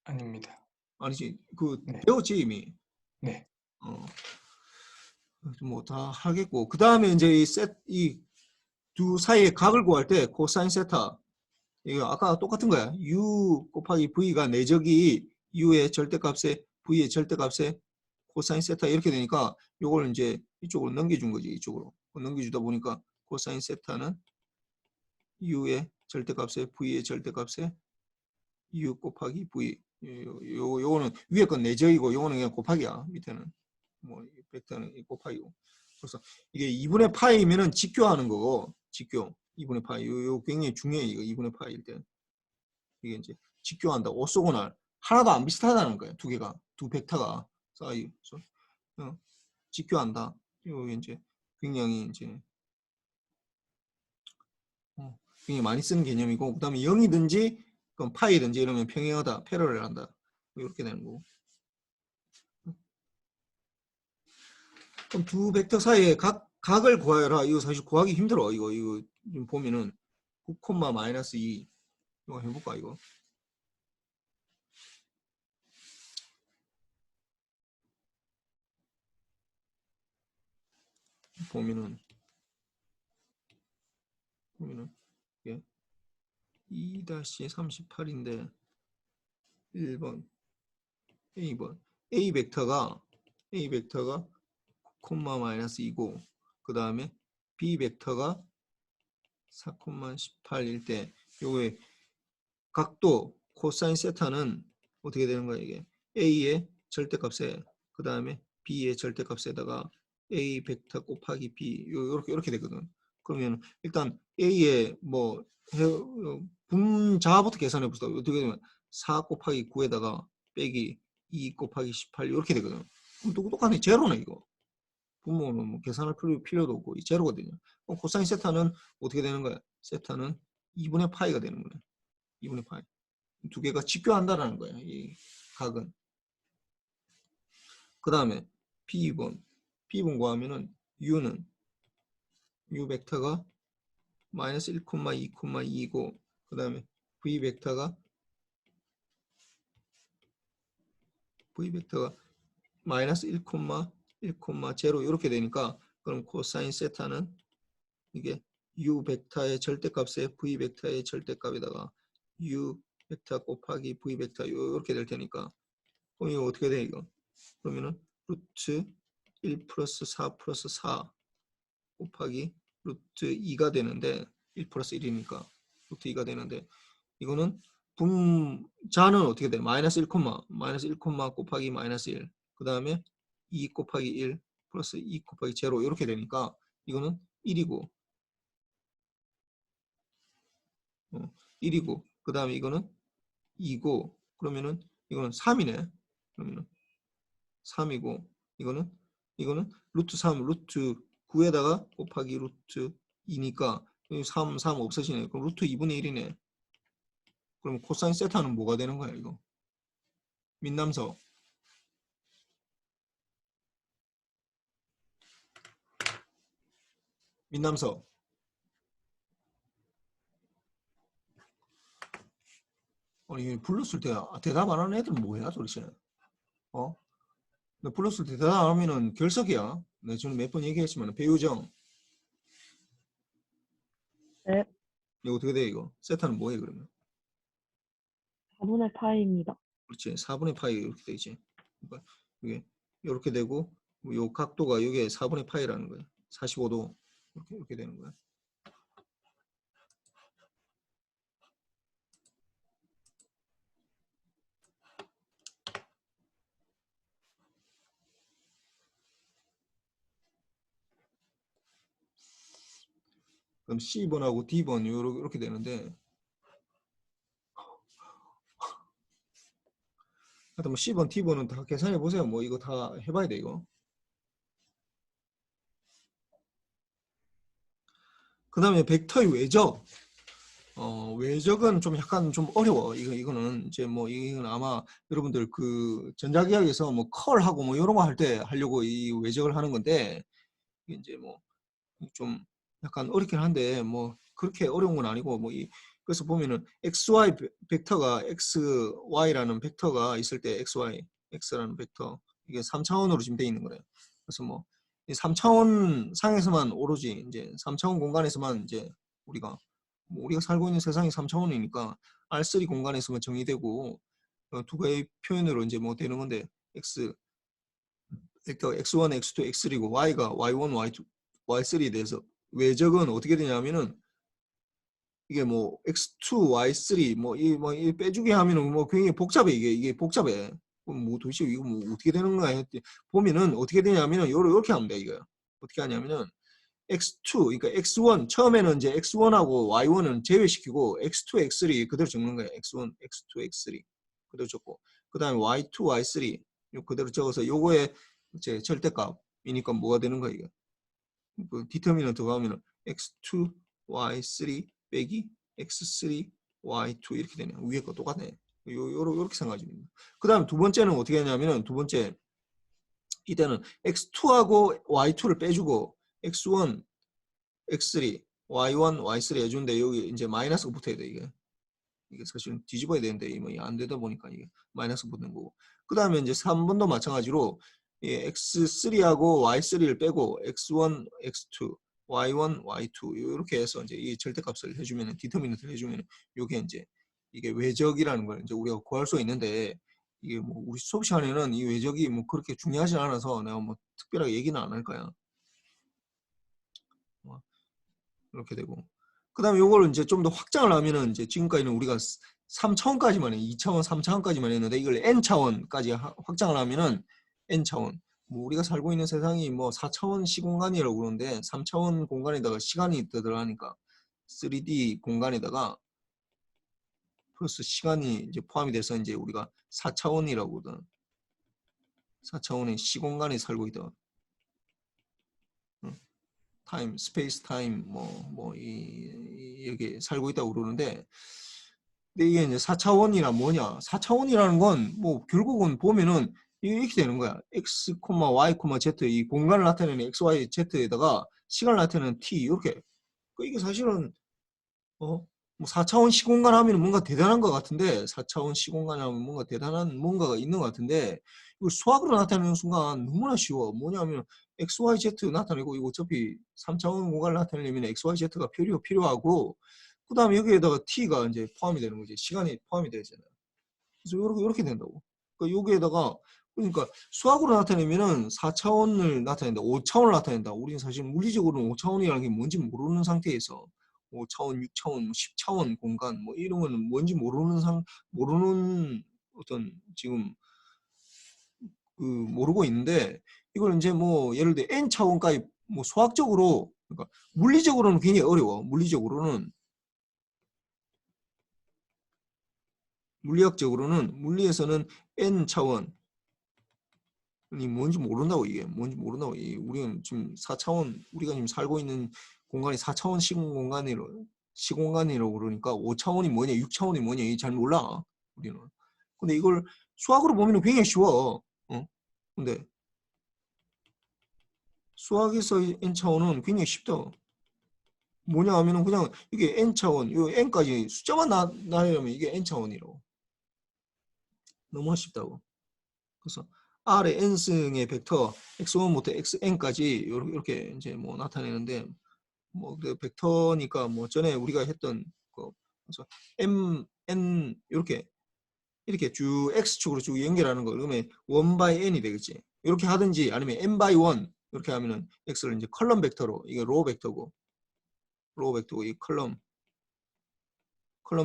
아닙니다. 아니지. 그 네. 배웠지 이미. 네, 뭐 다 하겠고 그 다음에 이제 이 두 사이의 각을 구할 때 코사인 세타 이거 아까 똑같은 거야. u 곱하기 v가 내적이 u의 절대값에 v의 절대값에 코사인 세타 이렇게 되니까 요걸 이제 이쪽으로 넘겨준 거지. 이쪽으로 넘겨주다 보니까 코사인 세타는 u의 절대값에 v의 절대값에 u 곱하기 v 요거는 위에 건 내적이고 요거는 그냥 곱하기야. 밑에는 뭐 벡터는 곱하기고. 그래서 이게 2분의 파이면은 직교하는 거고 직교 2분의 파이 요 굉장히 중요해. 이거 2분의 파이일 때 이게 이제 직교한다. 오소고날 하나도 안 비슷하다는 거예요. 두 개가 두 벡터가 사이 직교한다. 이거 이제 굉장히 이제 굉장히 많이 쓰는 개념이고 그다음에 0이든지 그럼 파이든지 이러면 평행하다, 패러렐한다 이렇게 되는 거고. 그럼 두 벡터 사이의 각을 구하여라. 이거 사실 구하기 힘들어. 이거 좀 보면은 9, 마이너스 2 이거 해볼까 이거. 보면은 이게 2-38인데 1번 A번 A 벡터가 9, 마이너스 2고 그 다음에 B 벡터가 4, 18일 때 요게 각도 코사인 세타는 어떻게 되는 거야 이게 A의 절대값에 그 다음에 B의 절대값에다가 A 벡터 곱하기 B 이렇게 되거든. 그러면 일단 A의 뭐 분자부터 계산해 봅시다. 어떻게 되면 4 곱하기 9에다가 빼기 2 곱하기 18 이렇게 되거든. 그럼 똑같네. 제로네 이거. 분모는 뭐 계산할 필요도 없고 이 제로거든요. 그럼 코사인 세타는 어떻게 되는 거야? 세타는 2분의 파이가 되는 거네. 2분의 파이. 두 개가 직교한다라는 거야. 이 각은. 그 다음에 B번 구하면은 U는 U 벡터가 마이너스 1, 2, 2고 그 다음에 V 벡터가 마이너스 1, 0 이렇게 되니까 그럼 코사인 세타는 이게 U 벡터의 절대값에 V 벡터의 절대값에다가 U 벡터 곱하기 V 벡터 이렇게 될 테니까 그럼 이거 어떻게 돼 이거? 그러면은 루트 1 플러스 4 플러스 4 곱하기 루트 2가 되는데 1 플러스 1이니까 루트 2가 되는데 이거는 분자는 어떻게 돼? 마이너스 1, 곱하기 마이너스 1. 그 다음에 2 곱하기 1 플러스 2 곱하기 제로 이렇게 되니까 이거는 1이고 1이고 그 다음에 이거는 2고 그러면은 이거는 3이네. 그러면은 3이고 이거는 루트 3 루트 9에다가 곱하기 루트 2니까 3 없어지네. 그럼 루트 2분의 1이네. 그럼 코사인 세타는 뭐가 되는 거야 이거? 민남석 아니 불렀을 때 대답 안 하는 애들은 뭐야 도대체? 어? 나 불렀을 때 대답 안 하면은 결석이야. 내가 저는 몇 번 얘기했지만 배우정. 네. 이거 어떻게 돼 이거? 세타는 뭐해 그러면? 4분의 파이입니다. 그렇지. 4분의 파이 이렇게 되지. 그러니까 이게 이렇게 되고 요 각도가 이게 4분의 파이라는 거야. 45도 이렇게 되는 거야. 그럼 C번하고 D번 이렇게 되는데 하여튼 뭐 C번, D번은 다 계산해 보세요. 뭐 이거 다 해봐야 돼 이거. 그 다음에 벡터의 외적. 외적은 좀 약간 좀 어려워. 이거는 이제 뭐 이건 아마 여러분들 그 전자기하에서 뭐 컬하고 뭐 이런 거 할 때 하려고 이 외적을 하는 건데 이게 이제 뭐 좀 약간 어렵긴 한데 뭐 그렇게 어려운 건 아니고 뭐 그래서 보면은 xy 벡터가 xy라는 벡터가 있을 때 xy x라는 벡터 이게 3차원으로 지금 돼 있는 거래요. 그래서 뭐 이 3차원 상에서만 오로지 이제 3차원 공간에서만 이제 우리가 살고 있는 세상이 3차원이니까 R3 공간에서만 정의되고 두 개의 표현으로 이제 뭐 되는 건데 x 벡터 x1, x2, x3고 y가 y1, y2, y3에 대해서 외적은 어떻게 되냐면은 이게 뭐 x2, y3 이 빼주기 하면은 뭐 굉장히 복잡해 이게 복잡해. 그럼 뭐 도대체 이거 뭐 어떻게 되는 거야 했더니 보면은 어떻게 되냐면은 이렇게 하면 돼 이거. 어떻게 하냐면은 x2 그러니까 x1 처음에는 이제 x1하고 y1은 제외시키고 x2, x3 그대로 적는 거야. x1, x2, x3 그대로 적고 그다음에 y2, y3 요 그대로 적어서 요거에 이제 절대값이니까 뭐가 되는 거야 이게. 그 디터미넌트 가면은 x2, y3 빼기 x3, y2 이렇게 되네. 위에 거 똑같네. 요렇게 생각하시면 됩니다. 그 다음 두 번째는 어떻게 하냐면은 두 번째 이때는 x2하고 y2를 빼주고 x1, x3, y1, y3 해주는데 여기 이제 마이너스가 붙어야 돼 이게. 이게 사실은 뒤집어야 되는데 안 되다 보니까 이게 마이너스 붙는 거고. 그 다음에 이제 3번도 마찬가지로 x3하고 y3를 빼고 x1, x2, y1, y2 이렇게 해서 이제 이 절대값을 해주면 디터미넌트를 해주면 이게 이제 이게 외적이라는 걸 이제 우리가 구할 수 있는데 이게 뭐 우리 수업 시간에는 이 외적이 뭐 그렇게 중요하지 않아서 내가 뭐 특별하게 얘기는 안 할 거야. 이렇게 되고. 그 다음에 요걸 이제 좀 더 확장을 하면은 이제 지금까지는 우리가 3차원까지만 해. 2차원, 3차원까지만 했는데 이걸 n차원까지 확장을 하면은 n차원. 뭐 우리가 살고 있는 세상이 뭐 4차원 시공간이라고 그러는데 3차원 공간에다가 시간이 들어가니까 3D 공간에다가 플러스 시간이 이제 포함이 돼서 이제 우리가 4차원이라고 하거든. 4차원의 시공간에 살고 있다. 타임, 스페이스 타임 여기 살고 있다고 그러는데 근데 이게 이제 4차원이라 뭐냐? 4차원이라는 건 뭐 결국은 보면은 이렇게 되는 거야. x, y, z 이 공간을 나타내는 x, y, z에다가 시간을 나타내는 t 이렇게. 이게 사실은 뭐 4차원 시공간 하면 뭔가 대단한 것 같은데 4차원 시공간 하면 뭔가 대단한 뭔가가 있는 것 같은데 이걸 수학으로 나타내는 순간 너무나 쉬워. 뭐냐면 x, y, z 나타내고 이거 어차피 3차원 공간을 나타내려면 x, y, z가 필요하고 그 다음에 여기에다가 t가 이제 포함이 되는 거지. 시간이 포함이 되잖아요. 그래서 이렇게 된다고. 그러니까 여기에다가 그러니까 수학으로 나타내면은 4차원을 나타낸다. 5차원을 나타낸다. 우리는 사실 물리적으로는 5차원이라는 게 뭔지 모르는 상태에서 5차원, 6차원, 10차원 공간 뭐 이런 거는 뭔지 모르는 어떤 지금 모르고 있는데 이걸 이제 뭐 예를 들어 n 차원까지 뭐 수학적으로 그러니까 물리적으로는 굉장히 어려워. 물리학적으로는 물리에서는 n 차원이 뭔지 모른다고 이게 뭔지 모른다고 우리는 지금 4차원 우리가 지금 살고 있는 공간이 4차원 시공간이라고 그러니까 5차원이 뭐냐 6차원이 뭐냐 잘 몰라 우리는. 근데 이걸 수학으로 보면 굉장히 쉬워. 근데 수학에서 n차원은 굉장히 쉽다. 뭐냐 하면은 그냥 이게 n차원 요 n까지 숫자만 나려면 이게 n차원이라고. 너무 쉽다고. 그래서 R의 n승의 벡터 x1부터 xn까지 이렇게 이제 뭐 나타내는데 뭐 그 벡터니까 뭐 전에 우리가 했던 거 그래서 m n 이렇게 쭉 x축으로 쭉 연결하는 거 그러면 1 by n이 되겠지. 이렇게 하든지 아니면 n by 1 이렇게 하면은 x를 이제 컬럼 벡터로 이게 로우 벡터고 이 컬럼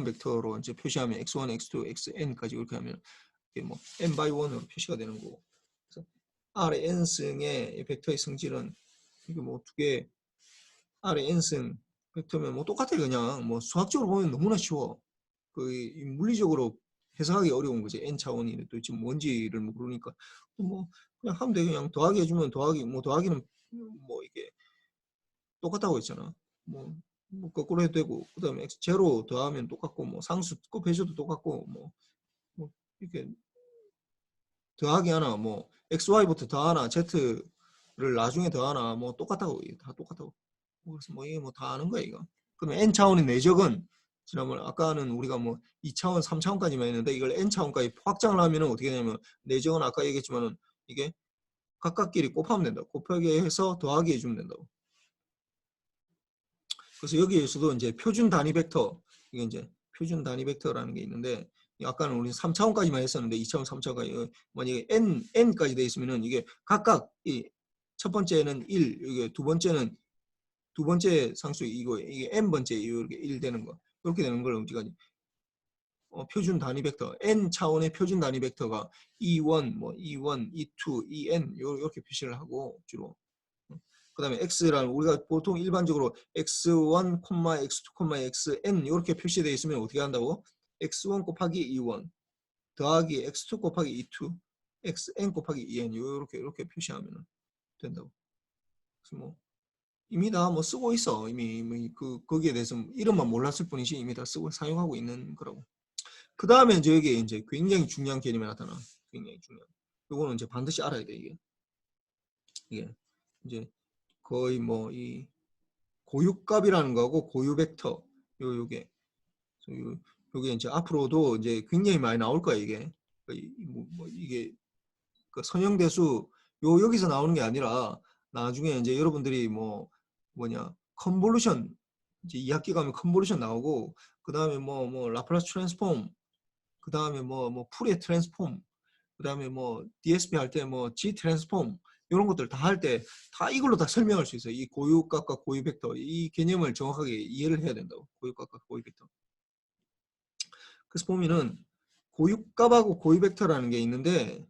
벡터로 이제 표시하면 x1, x2, xn까지 이렇게 하면 이게 뭐 n by 1으로 표시가 되는 거고. 그래서 R의 n승의 벡터의 성질은 이게 뭐 두 개 R의 n승 벡터면 뭐 똑같아. 그냥 뭐 수학적으로 보면 너무나 쉬워. 그 물리적으로 해석하기 어려운 거지. n 차원이 도대체 뭔지를 모르니까 뭐 그냥 하면 돼. 그냥 더하기 해주면 더하기는 뭐 이게 똑같다고 했잖아. 뭐 거꾸로 해도 되고 그다음에 제로 더하면 똑같고 뭐 상수 곱해줘도 똑같고 뭐 이렇게 더하기 하나 뭐 xy부터 더하나 z를 나중에 더하나 뭐 똑같다고. 이게 다 똑같다고. 그래서 뭐 이게 뭐 다 아는 거야 이거. 그러면 n 차원의 내적은 지난번 아까는 우리가 뭐 2차원, 3차원까지만 했는데 이걸 n 차원까지 확장을 하면은 어떻게 되냐면 내적은 아까 얘기했지만은 이게 각각끼리 곱하면 된다. 곱하기 해서 더하기 해주면 된다고. 그래서 여기에서도 이제 표준 단위 벡터 이게 이제 표준 단위 벡터라는 게 있는데 아까는 우리 3차원까지만 했었는데 2차원, 3차원까지 만약에 n까지 돼 있으면은 이게 각각 이 첫 번째는 1, 이게 두 번째 상수 이게 n 번째 이렇게 1 되는 거 이렇게 되는 걸 우리가 표준 단위 벡터 n 차원의 표준 단위 벡터가 E1, 뭐 E1, E2, En 이렇게 표시를 하고 주로. 그 다음에 x라는 우리가 보통 일반적으로 x1, x2, xn 이렇게 표시되어 있으면 어떻게 한다고? x1 곱하기 e1 더하기 x2 곱하기 e2 xn 곱하기 en 이렇게 표시하면 된다고. 그래서 뭐 이미 다 뭐 쓰고 있어. 이미 거기에 대해서 이름만 몰랐을 뿐이지 이미 다 쓰고 사용하고 있는 거라고. 그 다음에 이제 여기에 이제 굉장히 중요한 개념이 나타나. 굉장히 중요한. 이거는 이제 반드시 알아야 돼 이게 이제 거의 뭐 이 고유값이라는 거하고 고유 벡터 요게 이제 앞으로도 이제 굉장히 많이 나올 거야 이게. 이게 그 선형대수 여기서 나오는 게 아니라 나중에 이제 여러분들이 컨볼루션 이제 2학기 가면 컨볼루션 나오고 그 다음에 뭐 라플라스 트랜스폼 그 다음에 뭐 푸리에 트랜스폼 그 다음에 뭐 DSP 할 때 뭐 G 트랜스폼 이런 것들 다 할 때 다 이걸로 다 설명할 수 있어요. 이 고유값과 고유 벡터 이 개념을 정확하게 이해를 해야 된다고. 고유값과 고유 벡터. 그래서 보면은 고유값하고 고유 벡터라는 게 있는데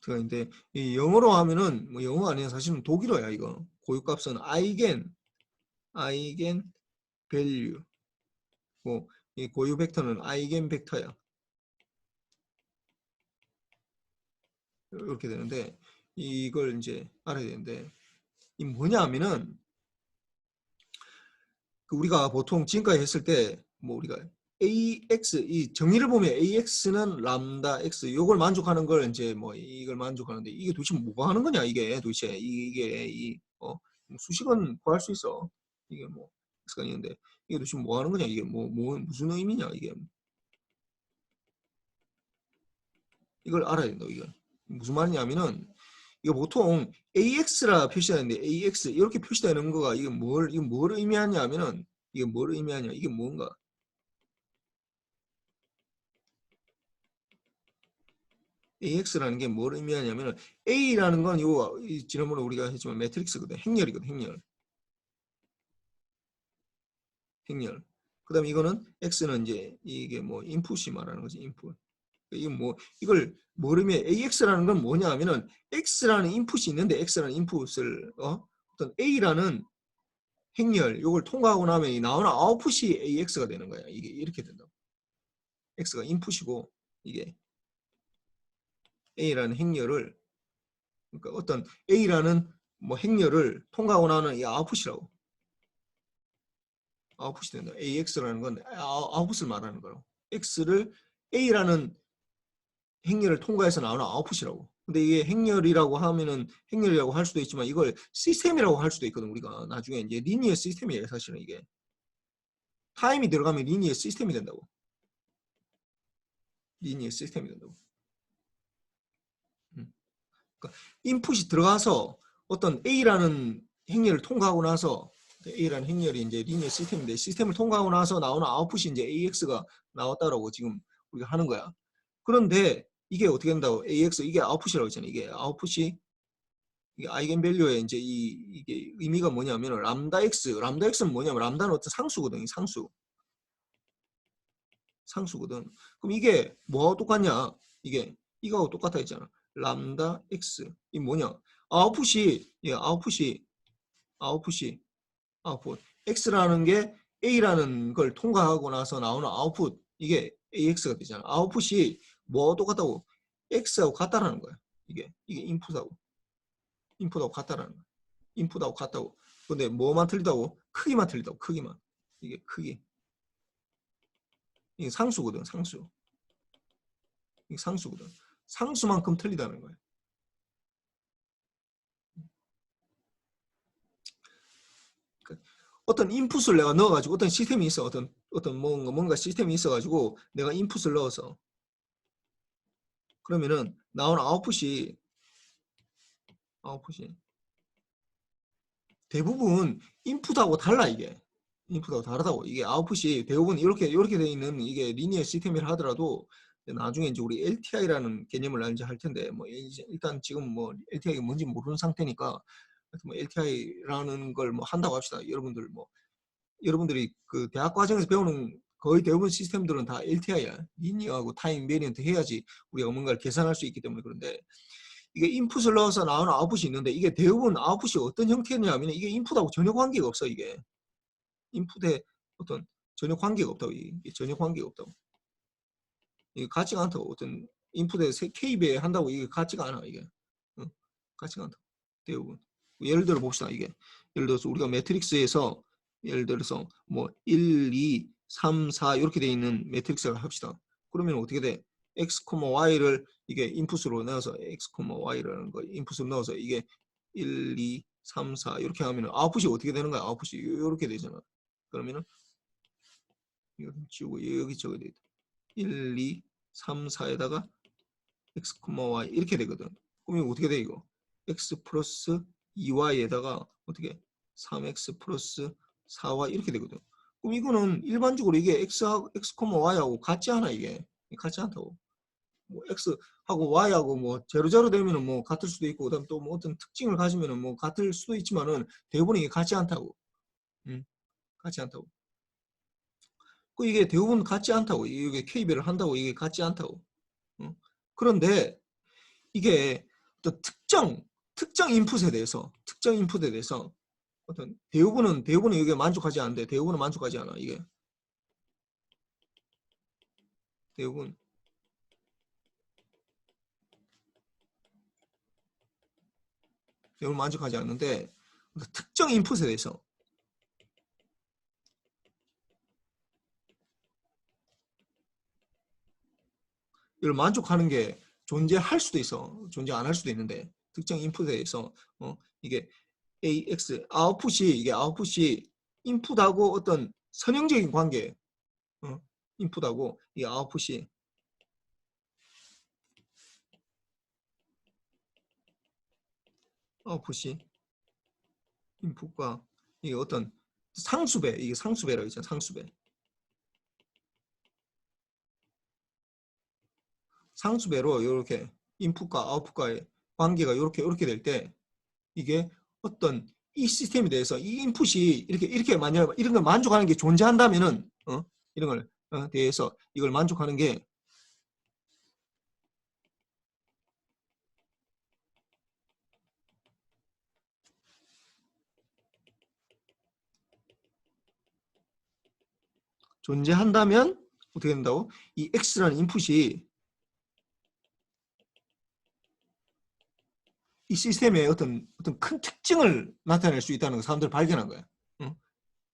근데 이 영어로 하면은 뭐 영어가 아니라 사실은 독일어야 이거. 고유값은 아이겐 밸류 이 고유 벡터는 아이겐 벡터야. 이렇게 되는데 이걸 이제 알아야 되는데 이 뭐냐 하면은 우리가 보통 지금까지 했을 때 뭐 우리가 AX 이 정의를 보면 AX는 람다 X 이걸 만족하는 걸 이제 뭐 이걸 만족하는데 이게 도대체 뭐가 하는 거냐 이게 도대체 이게 수식은 구할 수 있어. 이게 뭐 X가 있는데 이게 도대체 뭐 하는 거냐 이게 뭐 무슨 의미냐 이게 이걸 알아야 된다. 이게 무슨 말이냐면은 이거 보통 AX라 표시하는데 AX 이렇게 표시되는 거가 이게 뭘 의미하냐면은 이게 뭘 의미하냐 이게 뭔가 AX라는 게 뭘 의미하냐면은 A라는 건 이거 지난번에 우리가 했지만 매트릭스거든. 행렬이거든. 행렬. 그다음에 이거는 X는 이제 이게 뭐 인풋이 말하는 거지. 인풋. 이게 이걸 모르면 AX라는 건 뭐냐 하면은 X라는 인풋이 있는데 X라는 인풋을 어떤 A라는 행렬 이걸 통과하고 나면 이 나오는 아웃풋이 AX가 되는 거야. 이게 이렇게 된다고. X가 인풋이고 이게 A라는 행렬을 그러니까 어떤 A라는 뭐 행렬을 통과하고 나는 이 아웃풋이라고. 아웃풋이 된다. AX라는 건 아웃풋을 말하는 거라고. X를 A라는 행렬을 통과해서 나오는 아웃풋이라고. 근데 이게 행렬이라고 하면은 행렬이라고 할 수도 있지만 이걸 시스템이라고 할 수도 있거든. 우리가 나중에 이제 리니어 시스템이에요. 사실은 이게 타임이 들어가면 리니어 시스템이 된다고. 리니어 시스템이 된다고. 그러니까 인풋이 들어가서 어떤 A라는 행렬을 통과하고 나서 A라는 행렬이 이제 리니어 시스템인데 시스템을 통과하고 나서 나오는 아웃풋이 이제 AX가 나왔다라고 지금 우리가 하는 거야. 그런데 이게 어떻게 된다고? AX 이게 아웃풋이라고 했잖아요. 이게 아웃풋이 이게 아이겐밸류의 이제 이게 의미가 뭐냐면 람다 x는 뭐냐면 람다는 어떤 상수거든. 상수거든. 그럼 이게 뭐하고 똑같냐? 이게 이거하고 똑같아 있잖아. 람다 x 이 뭐냐? 아웃풋 x라는 게 a라는 걸 통과하고 나서 나오는 아웃풋 이게 ax가 되잖아. 아웃풋이 뭐하고 똑같다고? x하고 같다라는 거야. 이게 인풋하고 같다라는 거야. 인풋하고 같다고. 근데 뭐만 틀리다고? 크기만 틀리다고. 크기만. 이게 크기. 이게 상수거든. 이게 상수거든. 상수만큼 틀리다는 거야. 어떤 인풋을 내가 넣어가지고 어떤 시스템이 있어. 어떤 뭔가 시스템이 있어가지고 내가 인풋을 넣어서 그러면은 나오는 아웃풋이 대부분 인풋하고 달라 이게. 인풋하고 다르다고. 이게 아웃풋이 대부분 이렇게 돼 있는 이게 리니어 시스템이라 하더라도 나중에 이제 우리 LTI라는 개념을 이제 할 텐데 뭐 일단 지금 뭐 LTI가 뭔지 모르는 상태니까 뭐 LTI라는 걸 뭐 한다고 합시다. 여러분들이 그 대학 과정에서 배우는 거의 대부분 시스템들은 다 LTI야. 리니어하고 타임 베리언트 해야지 우리가 뭔가를 계산할 수 있기 때문에. 그런데 이게 인풋을 넣어서 나오는 아웃풋이 있는데 이게 대부분 아웃풋이 어떤 형태냐면 이게 인풋하고 전혀 관계가 없어. 이게 인풋에 어떤 전혀 관계가 없다고. 이게 전혀 관계가 없다고. 이게 같지가 않다고. 어떤 인풋에 K배 한다고 이게 같지가 않아. 이게 같지가 않다고. 대부분. 예를 들어 봅시다. 이게 예를 들어서 우리가 매트릭스에서 예를 들어서 뭐 1, 2, 3, 4 이렇게 돼 있는 매트릭스를 합시다. 그러면 어떻게 돼? x, y를 이게 인풋으로 넣어서 x, y라는 거 인풋으로 넣어서 이게 1, 2, 3, 4 이렇게 하면 아웃풋이 어떻게 되는 거야? 아웃풋이 이렇게 되잖아. 그러면은 이거 지우고 여기 적어야 돼. 1, 2, 3, 4에다가 x, y 이렇게 되거든. 그러면 어떻게 돼 이거? x 플러스 2y에다가 어떻게 3x 플러스 4y 이렇게 되거든. 그럼 이거는 일반적으로 이게 x하고 y하고 같지 않아. 이게 같지 않다고. 뭐 x하고 y하고 뭐 제로 되면은 뭐 같을 수도 있고 그다음 또 뭐 어떤 특징을 가지면은 뭐 같을 수도 있지만은 대부분 이게 같지 않다고. 같지 않다고. 그 이게 대부분 같지 않다고. 이게 K배를 한다고 이게 같지 않다고. 그런데 이게 또 특정 인풋에 대해서 어떤 대부분은 이게 만족하지 않는데 대부분은 만족하지 않아. 이게 대부분 만족하지 않는데 특정 인풋에 대해서 이걸 만족하는 게 존재할 수도 있어. 존재 안 할 수도 있는데 특정 인풋에 대해서 이게 AX 아웃풋이 인풋하고 어떤 선형적인 관계 인풋하고 이 아웃풋이 인풋과 이게 어떤 상수배 이게 상수배라고 했잖아. 상수배로 이렇게 인풋과 아웃풋과의 관계가 이렇게 될 때 이게 어떤 이 시스템에 대해서 이 인풋이 이렇게 만약 이런 걸 만족하는 게 존재한다면은 이런 걸 대해서 이걸 만족하는 게 존재한다면 어떻게 된다고? 이 x라는 인풋이 이 시스템의 어떤 큰 특징을 나타낼 수 있다는 걸 사람들이 발견한 거야.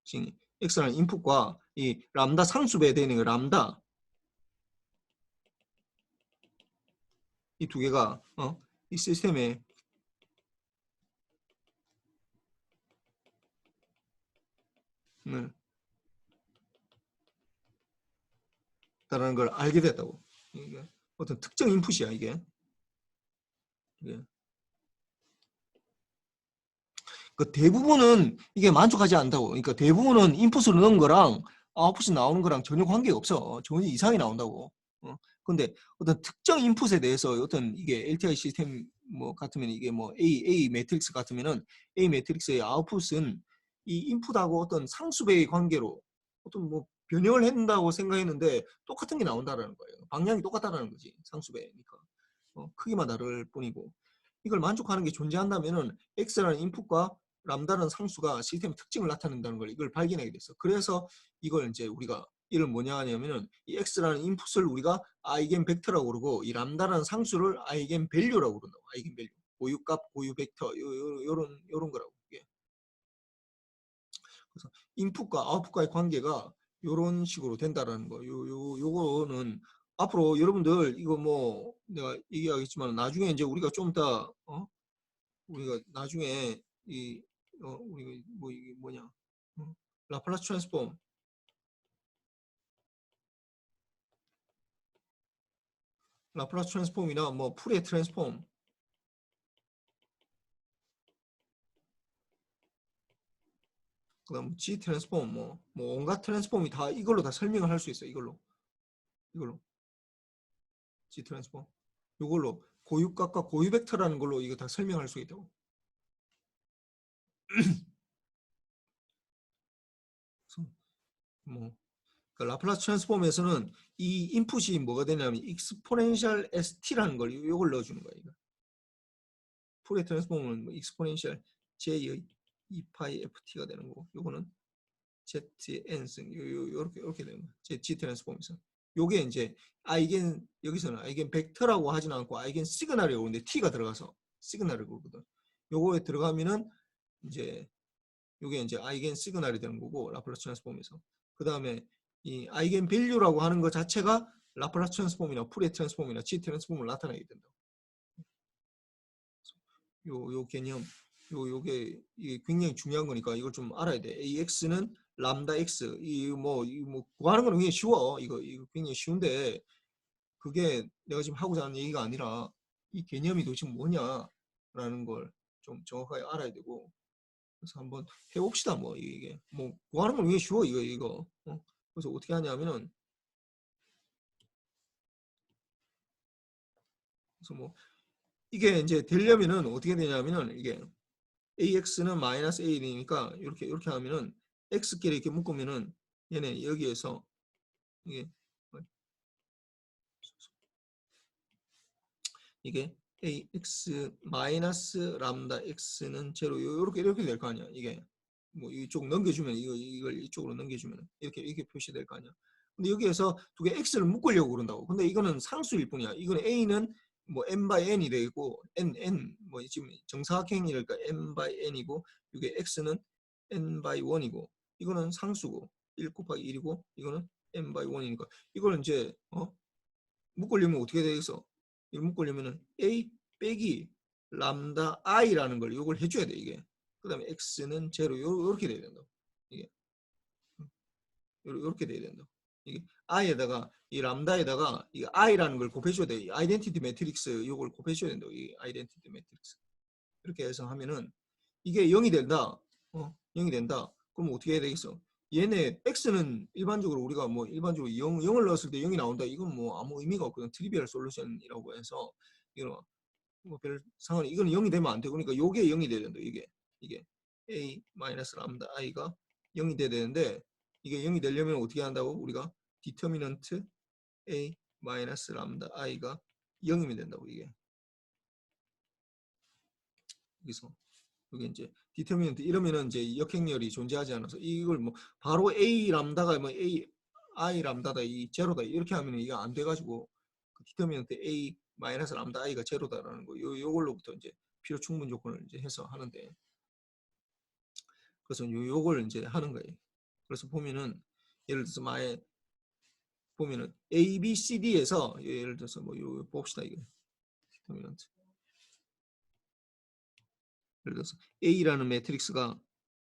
지금 x라는 인풋과 이 람다 상수배에 되는 거 람다 이 두 개가 이 시스템에 라는 걸 알게 됐다고. 이게 어떤 특정 인풋이야 이게. 그 대부분은 이게 만족하지 않는다고. 그러니까 대부분은 인풋으로 넣은 거랑 아웃풋이 나오는 거랑 전혀 관계가 없어. 전혀 이상이 나온다고. 근데 어떤 특정 인풋에 대해서 어떤 이게 LTI 시스템 뭐 같으면 이게 뭐 A 매트릭스 같으면은 A 매트릭스의 아웃풋은 이 인풋하고 어떤 상수배의 관계로 어떤 뭐 변형을 한다고 생각했는데 똑같은 게 나온다라는 거예요. 방향이 똑같다라는 거지. 상수배니까. 크기만 다를 뿐이고. 이걸 만족하는 게 존재한다면은 X라는 인풋과 람다라는 상수가 시스템의 특징을 나타낸다는 걸 이걸 발견하게 됐어. 그래서 이걸 이제 우리가 이를 뭐냐 하냐면은 이 X라는 인풋을 우리가 아이겐 벡터라고 그러고 이 람다라는 상수를 아이겐 밸류라고 그런다고. 아이겐 밸류. 고유값, 고유 벡터 요런 거라고. 이게. 그래서 인풋과 아웃풋과의 관계가 요런 식으로 된다라는 거. 요거는 앞으로 여러분들 이거 뭐 내가 얘기하겠지만 나중에 이제 우리가 좀 이따 우리가 나중에 우리가 뭐 이게 뭐냐 라플라스 트랜스폼 라플라스 트랜스폼이나 뭐 푸리에 트랜스폼 그다음 G 트랜스폼 뭐 온갖 트랜스폼이 다 이걸로 다 설명을 할 수 있어. 이걸로 G 트랜스폼 이걸로 고유값과 고유 벡터라는 걸로 이거 다 설명할 수 있다고. 뭐 그러니까 라플라스 트랜스폼에서는 이 인풋이 뭐가 되냐면 익스포넨셜 ST라는 걸 이걸 넣어주는 거야. 이거. 푸리에 트랜스폼은 뭐 익스포넨셜 J의 2파이 FT가 되는 거고 요거는 ZN승 요렇게 되는 거야. G 트랜스폼에서. 요게 이제 아이겐 여기서는 아이겐 벡터라고 하지는 않고 아이겐 시그널이라고 하는데 T가 들어가서 시그널을 그러거든. 요거에 들어가면은 이제 요게 이제 아이겐 시그널이 되는 거고 라플라스 트랜스폼에서. 그다음에 이 아이겐 밸류라고 하는 것 자체가 라플라스 트랜스폼이나 푸리에 트랜스폼이나 G 트랜스폼을 나타내게 된다. 요 개념 요게 이게 굉장히 중요한 거니까 이걸 좀 알아야 돼. AX는 람다 X 뭐 구하는 건 굉장히 쉬워. 이거 굉장히 쉬운데 그게 내가 지금 하고자 하는 얘기가 아니라 이 개념이 도대체 뭐냐라는 걸 좀 정확하게 알아야 되고 그래서 한번 해봅시다. 뭐 이게 뭐 구하는 건 굉장히 쉬워. 이거 그래서 어떻게 하냐면은 그래서 뭐 이게 이제 되려면은 어떻게 되냐면은 이게 AX는 마이너스 A니까 이렇게 하면은 X끼리 이렇게 묶으면은 얘네 여기에서 이게 AX 마이너스 람다 X는 제로 이렇게 될 거 아니야. 이게 뭐 이쪽 넘겨주면 이걸 이쪽으로 넘겨주면 이렇게 표시될 거 아니야. 근데 여기에서 두 개 X를 묶으려고 그런다고. 근데 이거는 상수일 뿐이야. 이거는 A는 뭐 n by n이 되고 n 뭐 지금 정사각형이니까 n by n이고 이게 x는 n by 1이고 이거는 상수고 1 곱하기 1이고 이거는 n by 1이니까 이걸 이제 묶으려면 어떻게 되겠어? 이걸 묶으려면은 a 빼기 람다 i라는 걸 이걸 해줘야 돼 이게. 그다음에 x는 제로 이렇게 돼야 된다. 이게 이렇게 돼야 된다. 이게 i에다가 이 람다에다가 이 i라는 걸 곱해줘야 돼. 아이덴티티 매트릭스 이걸 곱해줘야 된다. 이 아이덴티티 매트릭스 이렇게 해서 하면은 이게 0이 된다. 0이 된다. 그럼 어떻게 해야 되겠어? 얘네 x는 일반적으로 우리가 뭐 일반적으로 0을 넣었을 때 0이 나온다. 이건 뭐 아무 의미가 없거든. 트리비얼 솔루션이라고 해서 이거 뭐 별 상관이 이거는 0이 되면 안 되고 그러니까 요게 0이 돼야 된다. 이게 a 마이너스 람다 i가 0이 돼야 되는데 이게 0이 되려면 어떻게 한다고? 우리가 디터미넌트 a 마이너스 람다 i가 0이면 된다고 이게. 여기서 여기 이제 디터미넌트 이러면은 이제 역행렬이 존재하지 않아서 이걸 뭐 바로 a 람다가 뭐 a i 람다다 이 제로다 이렇게 하면은 이게 안 돼가지고 그 디터미넌트 a 마이너스 람다 i가 제로다라는 거 요걸로부터 이제 필요 충분 조건을 이제 해서 하는데 그래서 요걸 이제 하는 거예요. 그래서 보면은 예를 들어서 보면은 A, B, C, D에서 예를 들어서 뭐 요 봅시다 이거 디터미넌트 예를 들어서 A라는 매트릭스가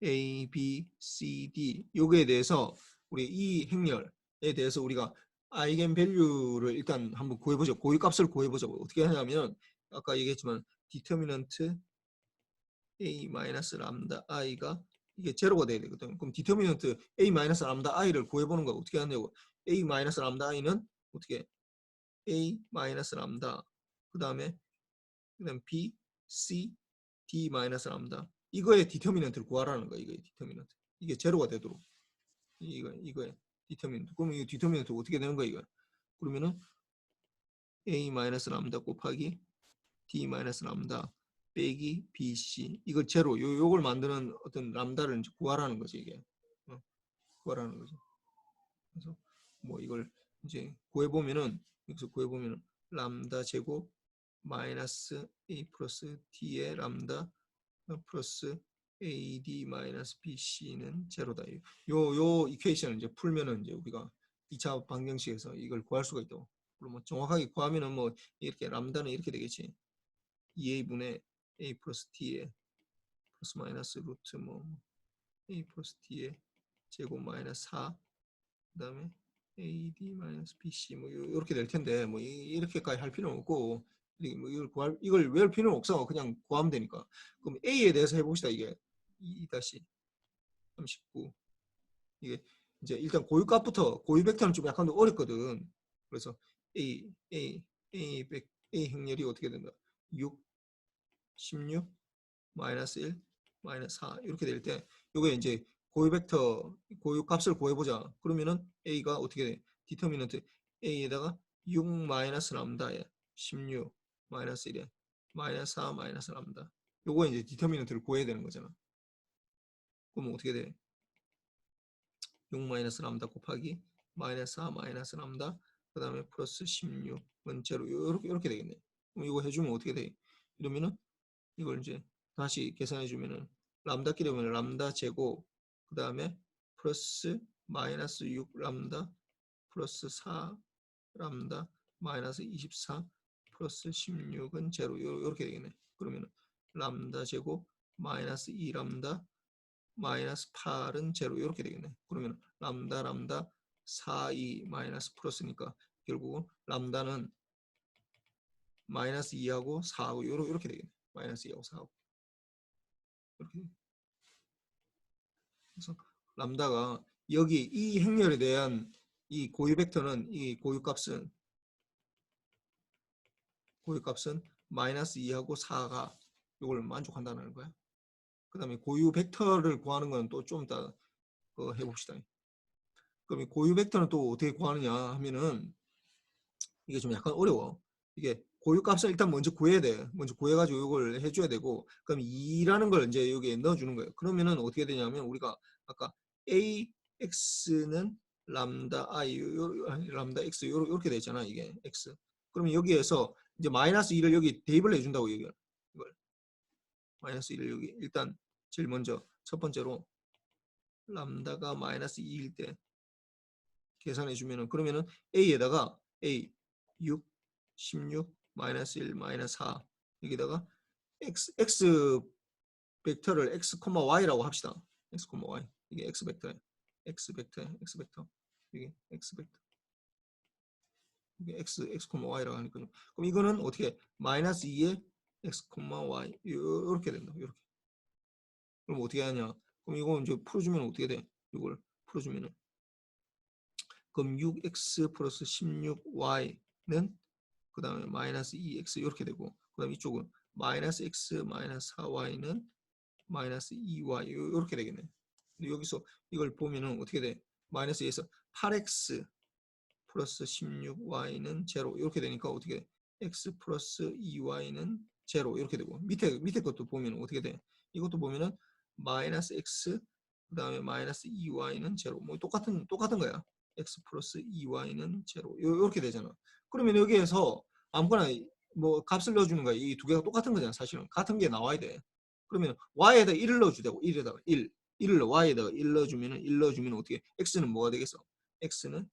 A, B, C, D 요거에 대해서 우리 이 행렬에 대해서 우리가 아이겐 밸류를 일단 한번 구해보죠. 고유값을 구해보죠. 어떻게 하냐면 아까 얘기했지만 디터미넌트 A 마이너스 람다 i가 이게 제로가 돼야 되거든. 그럼 디터미넌트 A 마이너스 람다 i를 구해보는 거 어떻게 하냐고. A 마이너스 람다 i는 어떻게 A 마이너스 람다 그다음 B, C, D 마이너스 람다 이거의 디터미넌트를 구하라는 거야. 이거의 디터미넌트. 이게 제로가 되도록 이거의 디터미넌트. 그럼 이 디터미넌트 어떻게 되는 거야 이거? 그러면은 A 마이너스 람다 곱하기 D 마이너스 람다 빼기 BC 이걸 제로 요걸 만드는 어떤 람다를 이제 구하라는 거지 이게. 구하라는 거죠. 그래서 뭐 이걸 이제 구해보면은 여기서 구해보면은 람다 제곱 마이너스 A 플러스 D의 람다 플러스 AD 마이너스 BC는 제로다. 요 이퀘이션을 이제 풀면은 이제 우리가 2차 방정식에서 이걸 구할 수가 있다고. 그럼 뭐 정확하게 구하면은 뭐 이렇게 람다는 이렇게 되겠지. 2A분의 A 플러스 D의 플러스 마이너스 루트 뭐 A 플러스 D의 제곱 마이너스 4 그다음에 AD 마이너스 BC 뭐 이렇게 될 텐데 뭐 이렇게까지 할 필요는 없고 뭐 이걸 외울 필요는 없어. 그냥 구하면 되니까. 그럼 A에 대해서 해봅시다. 이게 2-39 이게 이제 일단 고유값부터 고유 벡터는 좀 약간 더 어렵거든. 그래서 A 행렬이 어떻게 된다? 6, 16, 마이너스 1, 마이너스 4 이렇게 될 때 요게 이제 고유 벡터 고유 값을 구해보자. 그러면은 A가 어떻게 돼? 디터미넌트 A에다가 6 마이너스 람다에 16 마이너스 1에 마이너스 4 마이너스 람다 요거 이제 디터미넌트를 구해야 되는 거잖아. 그러면 어떻게 돼? 6 마이너스 람다 곱하기 마이너스 4 마이너스 람다 그 다음에 플러스 16은 제로 이렇게 되겠네. 그럼 이거 해주면 어떻게 돼? 이러면은 이걸 이제 다시 계산해 주면은 람다끼리 오면 람다 제곱 그 다음에 플러스 마이너스 6 람다 플러스 4 람다 마이너스 24 플러스 16은 제로 이렇게 되겠네. 그러면 람다 제곱 마이너스 2 람다 마이너스 8은 제로 이렇게 되겠네. 그러면 람다 4, 2 마이너스 플러스니까 결국은 람다는 마이너스 2하고 4하고 이렇게 되겠네. 마이너스 2하고 4하고 이렇게. 그래서 람다가 여기 이 행렬에 대한 이 고유 벡터는 이 고유값은 마이너스 2하고 4가 이걸 만족한다는 거야. 그 다음에 고유 벡터를 구하는 건 또 좀 이따 해봅시다. 그럼 이 고유 벡터는 또 어떻게 구하느냐 하면은 이게 좀 약간 어려워. 이게 고유 값을 일단 먼저 구해야 돼. 먼저 구해가지고 이걸 해줘야 되고, 그럼 2라는 걸 이제 여기에 넣어주는 거예요. 그러면은 어떻게 되냐면 우리가 아까 AX는 람다 I, 람다 X 이렇게 돼 있잖아. 이게 X. 그러면 여기에서 이제 마이너스 2를 여기 대입을 해준다고 이걸. 마이너스 1을 여기 일단 제일 먼저 첫 번째로 람다가 마이너스 2일 때 계산해 주면은 그러면은 A에다가 A 6, 16, 마이너스 1, 마이너스 4 여기다가 X 벡터를 X, Y라고 합시다. X, Y 이게 X 벡터에 X 벡터 이게 X 벡터 이게 X, Y라고 하니까 그럼 이거는 어떻게 마이너스 2에 X, Y 이렇게 된다. 이렇게. 그럼 어떻게 하냐? 그럼 이거 이제 풀어주면 어떻게 돼? 이걸 풀어주면은 그럼 6x 플러스 16y는 그 다음에 마이너스 2x 이렇게 되고 그 다음에 이쪽은 마이너스 x 마이너스 4y는 마이너스 2y 이렇게 되겠네. 근데 여기서 이걸 보면은 어떻게 돼? 마이너스 2에서 8x 플러스 16y는 제로 이렇게 되니까 어떻게 돼? x 플러스 2y는 제로 이렇게 되고 밑에 것도 보면 어떻게 돼? 이것도 보면은 마이너스 x 그 다음에 마이너스 2y는 제로 뭐 똑같은 거야. x 플러스 2y는 제로 이렇게 되잖아. 그러면 여기에서 아무거나 뭐 값을 넣어주는 거야. 이 두 개가 똑같은 거잖아. 사실은 같은 게 나와야 돼. 그러면 y에다 1을 넣어주되고 1에다가 1을 넣어 y에다가 1 넣어주면 어떻게 x는 뭐가 되겠어? x는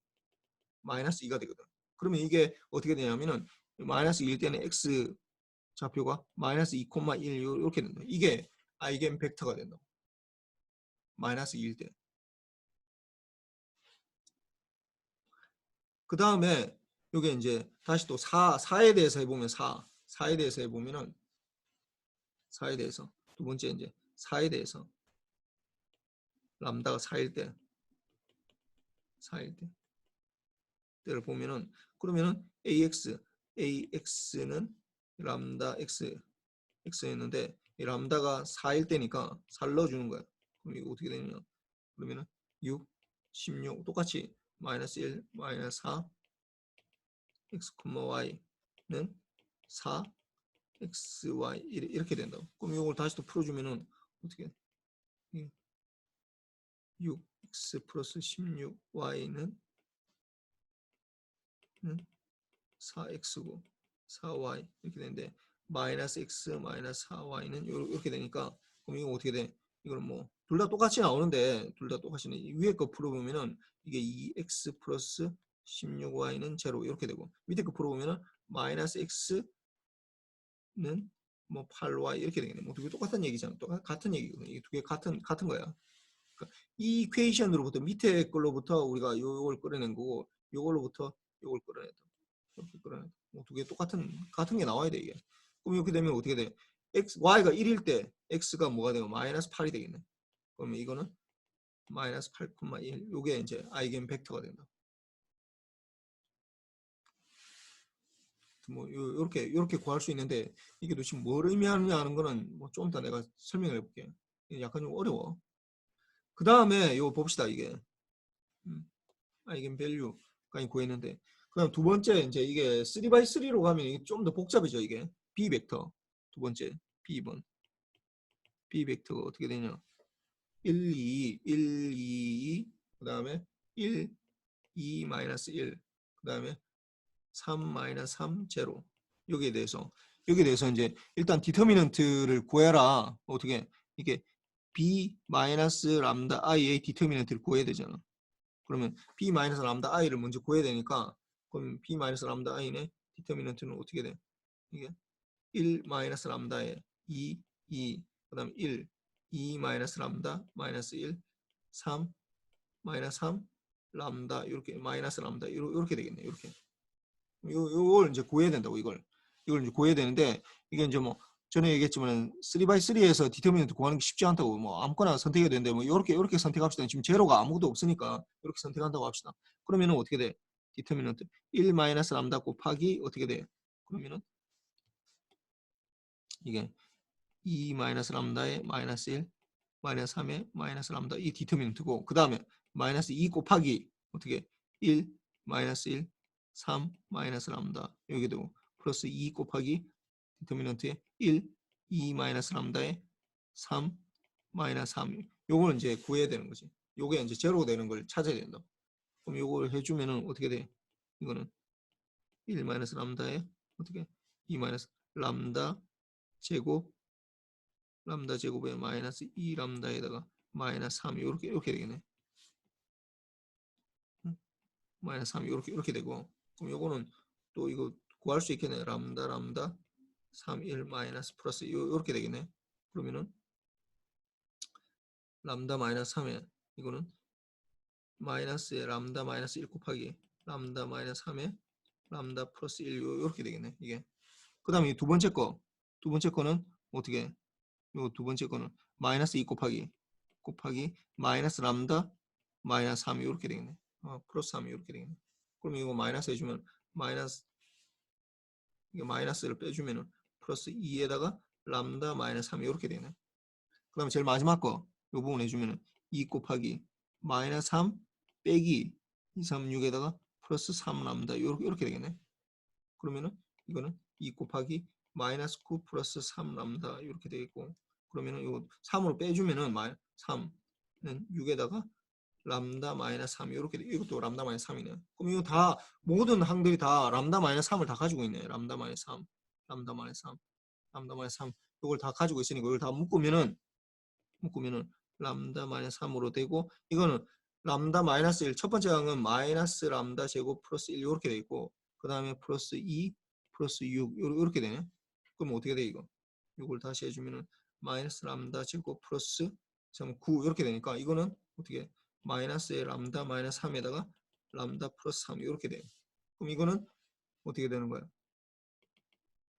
마이너스 2가 되거든. 그러면 이게 어떻게 되냐면은 마이너스 2일 때는 x 좌표가 마이너스 2,1 이렇게 된다. 이게 아이겐 벡터가 된다. 마이너스 2일 때. 그 다음에 요게 이제 다시 또 4에 대해서 해보면 4에 대해서 해보면은 4에 대해서 두 번째 이제 4에 대해서 람다가 4일 때 4일 때를 보면은 그러면은 AX는 람다 X였는데 이 람다가 4일 때니까 4를 넣어주는 거야. 그럼 이거 어떻게 되냐? 그러면은 6, 16 똑같이 마이너스 1, 마이너스 4 x, y는 4 x, y 이렇게 된다고. 그럼 이걸 다시 또 풀어주면은 어떻게? 6x 플러스 16y는 4x고 4y 이렇게 되는데 마이너스 x 마이너스 4y는 이렇게 되니까 그럼 이거 어떻게 돼? 이거는 뭐 둘 다 똑같이 나오는데 둘 다 똑같이 위에 거 풀어보면은 이게 2x 플러스 16y는 제로 이렇게 되고 밑에 거 풀어보면은 마이너스 x는 뭐 8y 이렇게 되겠네. 뭐 두 개 똑같은 얘기잖아. 같은 얘기거든. 이게 두 개 같은 거야. 그러니까 이 이퀘이션으로부터 밑에 걸로부터 우리가 요걸 끌어낸 거고 요걸로부터 요걸 끌어냈다. 이렇게 끌어냈다. 뭐 두 개 같은 게 나와야 돼 이게. 그럼 이렇게 되면 어떻게 돼? y가 1일 때 x가 뭐가 되고 마이너스 8이 되겠네. 그러면 이거는 마이너스 8,1 요게 이제 아이겐 벡터가 된다. 뭐 요렇게 구할 수 있는데 이게 도대체 뭘 의미하느냐 하는 거는 뭐 좀 이따 내가 설명을 해볼게. 약간 좀 어려워. 그 다음에 이거 봅시다. 이게 아이겐 밸류까지 구했는데 그다음 두 번째 이제 이게 3x3로 가면 이게 좀 더 복잡해져. 이게 b 벡터 두 번째 b번 b 벡터가 어떻게 되냐? 1, 2 그 다음에 1, 2 마이너스 1 그 다음에 3 마이너스 3 제로 여기에 대해서 이제 일단 디터미넌트를 구해라. 어떻게 이게 b 마이너스 람다 i의 디터미넌트를 구해야 되잖아. 그러면 b 마이너스 람다 i를 먼저 구해야 되니까 그럼 b 마이너스 람다 i의 디터미넌트는 어떻게 돼? 이게 1 마이너스 람다에 2 그다음 1 2 마이너스 람다 마이너스 1 3 마이너스 3 람다 이렇게 마이너스 람다 이렇게 되겠네. 이렇게 요걸 이제 구해야 된다고. 이걸 이제 구해야 되는데 이게 이제 뭐 전에 얘기했지만 3x3에서 디터미넌트 구하는 게 쉽지 않다고. 뭐 아무거나 선택해야 되는데 뭐 이렇게 선택합시다. 지금 제로가 아무것도 없으니까 이렇게 선택한다고 합시다. 그러면은 어떻게 돼? 디터미넌트 1 마이너스 람다 곱하기 어떻게 돼? 그러면은 이게 2 마이너스 람다에 마이너스 1 마이너스 3에 마이너스 람다 이 디터미넌트고 그 다음에 마이너스 2 곱하기 어떻게 1 마이너스 1 3 마이너스 람다 여기 되고 플러스 2 곱하기 디터미넌트에 1 2 마이너스 람다에 3 마이너스 3 요걸 이제 구해야 되는 거지. 요게 이제 제로 되는 걸 찾아야 된다. 그럼 요걸 해주면은 어떻게 돼? 이거는 1 마이너스 람다에 어떻게 2 마이너스 람다 제곱 람다 제곱에 마이너스 2 람다에다가 마이너스 3 이렇게 되겠네. 마이너스 3 이렇게 되고 그럼 요거는 또 이거 구할 수 있겠네. 람다 3 1 마이너스 플러스 이렇게 되겠네. 그러면은 람다 마이너스 3에 이거는 마이너스에 람다 마이너스 1 곱하기 람다 마이너스 3에 람다 플러스 1 이렇게 되겠네. 이게 그 다음에 두 번째 거는 어떻게 요 두 번째 거는 마이너스 2 곱하기 마이너스 람다 마이너스 3 이렇게 되겠네. 플러스 3 이렇게 되겠네. 그럼 이거 마이너스 해주면 이게 마이너스를 빼주면은 플러스 2에다가 람다 마이너스 3 이렇게 되네. 그 다음에 제일 마지막 거 요 부분 해주면은 2 곱하기 마이너스 3 빼기 2, 3, 6에다가 플러스 3 람다 이렇게 되겠네. 그러면은 이거는 2 곱하기 마이너스 9 플러스 3 람다 이렇게 되겠고 그러면은 이거 3으로 빼주면은 3는 6에다가 람다 마이너스 3 이렇게 돼. 이것도 람다 마이너스 3이네. 그럼 이거 다 모든 항들이 다 람다 마이너스 3을 다 가지고 있네. 람다 마이너스 3 람다 마이너스 3 람다 마이너스 3 이걸 다 가지고 있으니까 이걸 다 묶으면은 람다 마이너스 3으로 되고 이거는 람다 마이너스 1 첫 번째 항은 마이너스 람다 제곱 플러스 1 이렇게 돼 있고 그 다음에 플러스 2 플러스 6 이렇게 되네. 그럼 어떻게 돼 이거? 이걸 다시 해주면은 마이너스 람다 제곱 플러스 9 이렇게 되니까 이거는 어떻게 마이너스의 람다 마이너스 3에다가 람다 플러스 3 이렇게 돼요. 그럼 이거는 어떻게 되는 거야?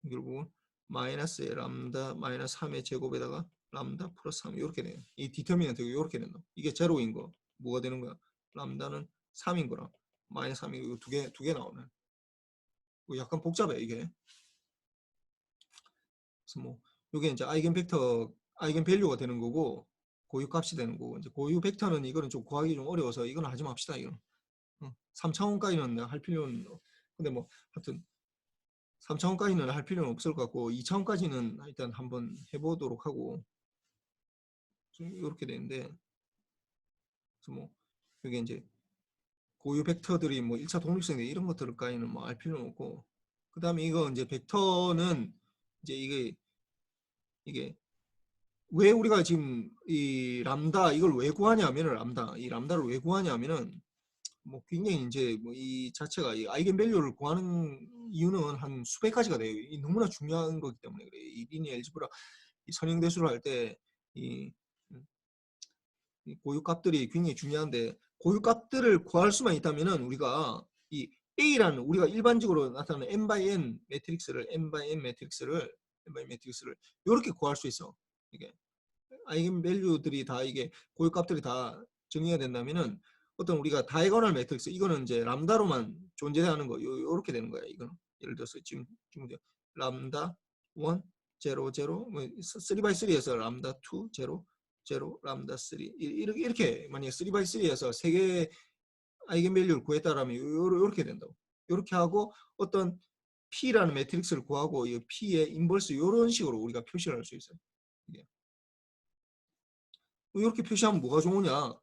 결국은 마이너스의 람다 마이너스 3의 제곱에다가 람다 플러스 3 이렇게 돼요. 이 디터미넌트가 이렇게 된다. 이게 제로인 거 뭐가 되는 거야? 람다는 3인 거랑 마이너스 3이 이거 두 개 나오네. 약간 복잡해 이게. 그래서 뭐 이게 이제 아이겐 벡터 아이겐 밸류가 되는 거고 고유 값이 되는 거고 이제 고유 벡터는 이거는 좀 구하기 좀 어려워서 이거는 하지 맙시다 이거는. 3차원까지는 내가 할 필요는 근데 뭐 하여튼 3차원까지는 할 필요는 없을 것 같고 2차원까지는 일단 한번 해보도록 하고 좀 이렇게 되는데 그래서 뭐 여기 이제 고유 벡터들이 뭐 1차 독립성대 이런 것들까지는 뭐 알 필요는 없고 그 다음에 이거 이제 벡터는 이제 이게 왜 우리가 지금 이 람다 이걸 왜 구하냐면은 이 람다를 왜 구하냐면은 뭐 굉장히 이제 뭐 이 자체가 이 아이겐 밸류를 구하는 이유는 한 수백 가지가 돼요. 이 너무나 중요한 거기 때문에 그래. 이 리니어 알제브라 이 선형 대수를 할 때 이 고유 값들이 굉장히 중요한데 고유 값들을 구할 수만 있다면은 우리가 이 A라는 우리가 일반적으로 나타나는 n by n 매트릭스를 이렇게 구할 수 있어. 이게 아이겐 밸류들이 다 이게 고유 값들이 다 정의가 된다면은 어떤 우리가 다이거널 매트릭스 이거는 이제 람다로만 존재하는 거 요렇게 되는 거야. 이거는 예를 들어서 지금 람다 1 0 0 뭐 3x3에서 람다 2 0 0 람다 3 이렇게 만약에 3x3에서 세 개의 아이겐 밸류를 구했다라면 요렇게 된다고. 요렇게 하고 어떤 P라는 매트릭스를 구하고 이 P의 인버스 이런 식으로 우리가 표시를 할 수 있어요. 이게. 이렇게 표시하면 뭐가 좋으냐?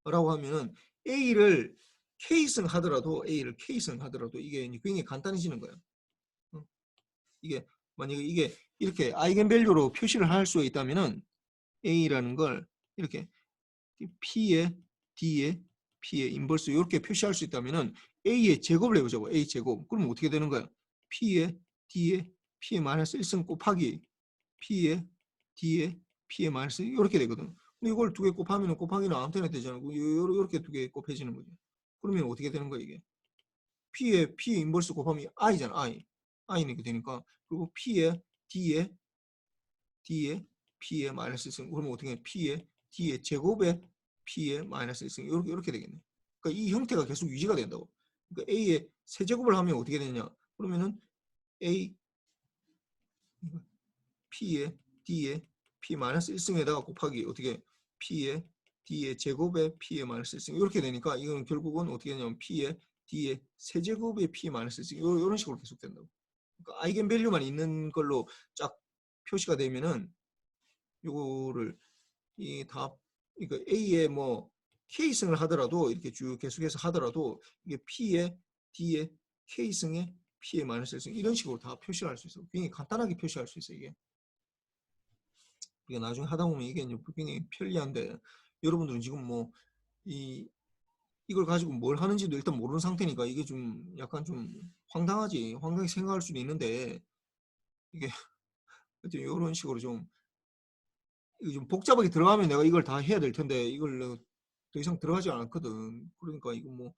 라고 하면은 A를 K승 하더라도 이게 굉장히 간단해지는 거예요. 이게 만약에 이게 이렇게 아이겐 밸류로 표시를 할 수 있다면은 A라는 걸 이렇게 P의 D의 P의 인버스 이렇게 표시할 수 있다면은 A의 제곱을 해보자고. A 제곱. 그러면 어떻게 되는 거야? P의 D의 P의 마이너스 1승 곱하기 P의 D의 P의 마이너스 이렇게 되거든. 근데 이걸 두 개 곱하면 곱하기는 아무 때나 되잖아. 이렇게 두 개 곱해지는 거지. 그러면 어떻게 되는 거야 이게? P의 인버스 곱하면 I잖아. I는 되니까. 그리고 P의 D의 P의 마이너스 1승. 그러면 어떻게 해? P의 D의 제곱에 P의 마이너스 1승. 이렇게 되겠네. 그러니까 이 형태가 계속 유지가 된다고. 그러니까 A의 세제곱을 하면 어떻게 되냐? 그러면은 A P의 D의 P 마이너스 1승에다가 곱하기 어떻게 P의 D의 제곱에 P의 마이너스 1승 이렇게 되니까 이건 결국은 어떻게 되냐면 P의 D의 세제곱에 P 마이너스 1승 이런 식으로 계속 된다고. 그러니까 아이겐 밸류만 있는 걸로 쫙 표시가 되면은 요거를 그러니까 A의 뭐 K승을 하더라도 이렇게 쭉 계속해서 하더라도 이게 P의 D의 K승에 P의 마이너스 1승 이런 식으로 다 표시를 할 수 있어. 굉장히 간단하게 표시할 수 있어 이게. 우리가 나중에 하다 보면 이게 이제 굉장히 편리한데 여러분들은 지금 뭐 이걸 가지고 뭘 하는지도 일단 모르는 상태니까 이게 좀 약간 좀 황당하게 생각할 수도 있는데 이게 이런 식으로 좀 복잡하게 들어가면 내가 이걸 다 해야 될 텐데 이걸 더 이상 들어가지 않았거든. 그러니까 이거 뭐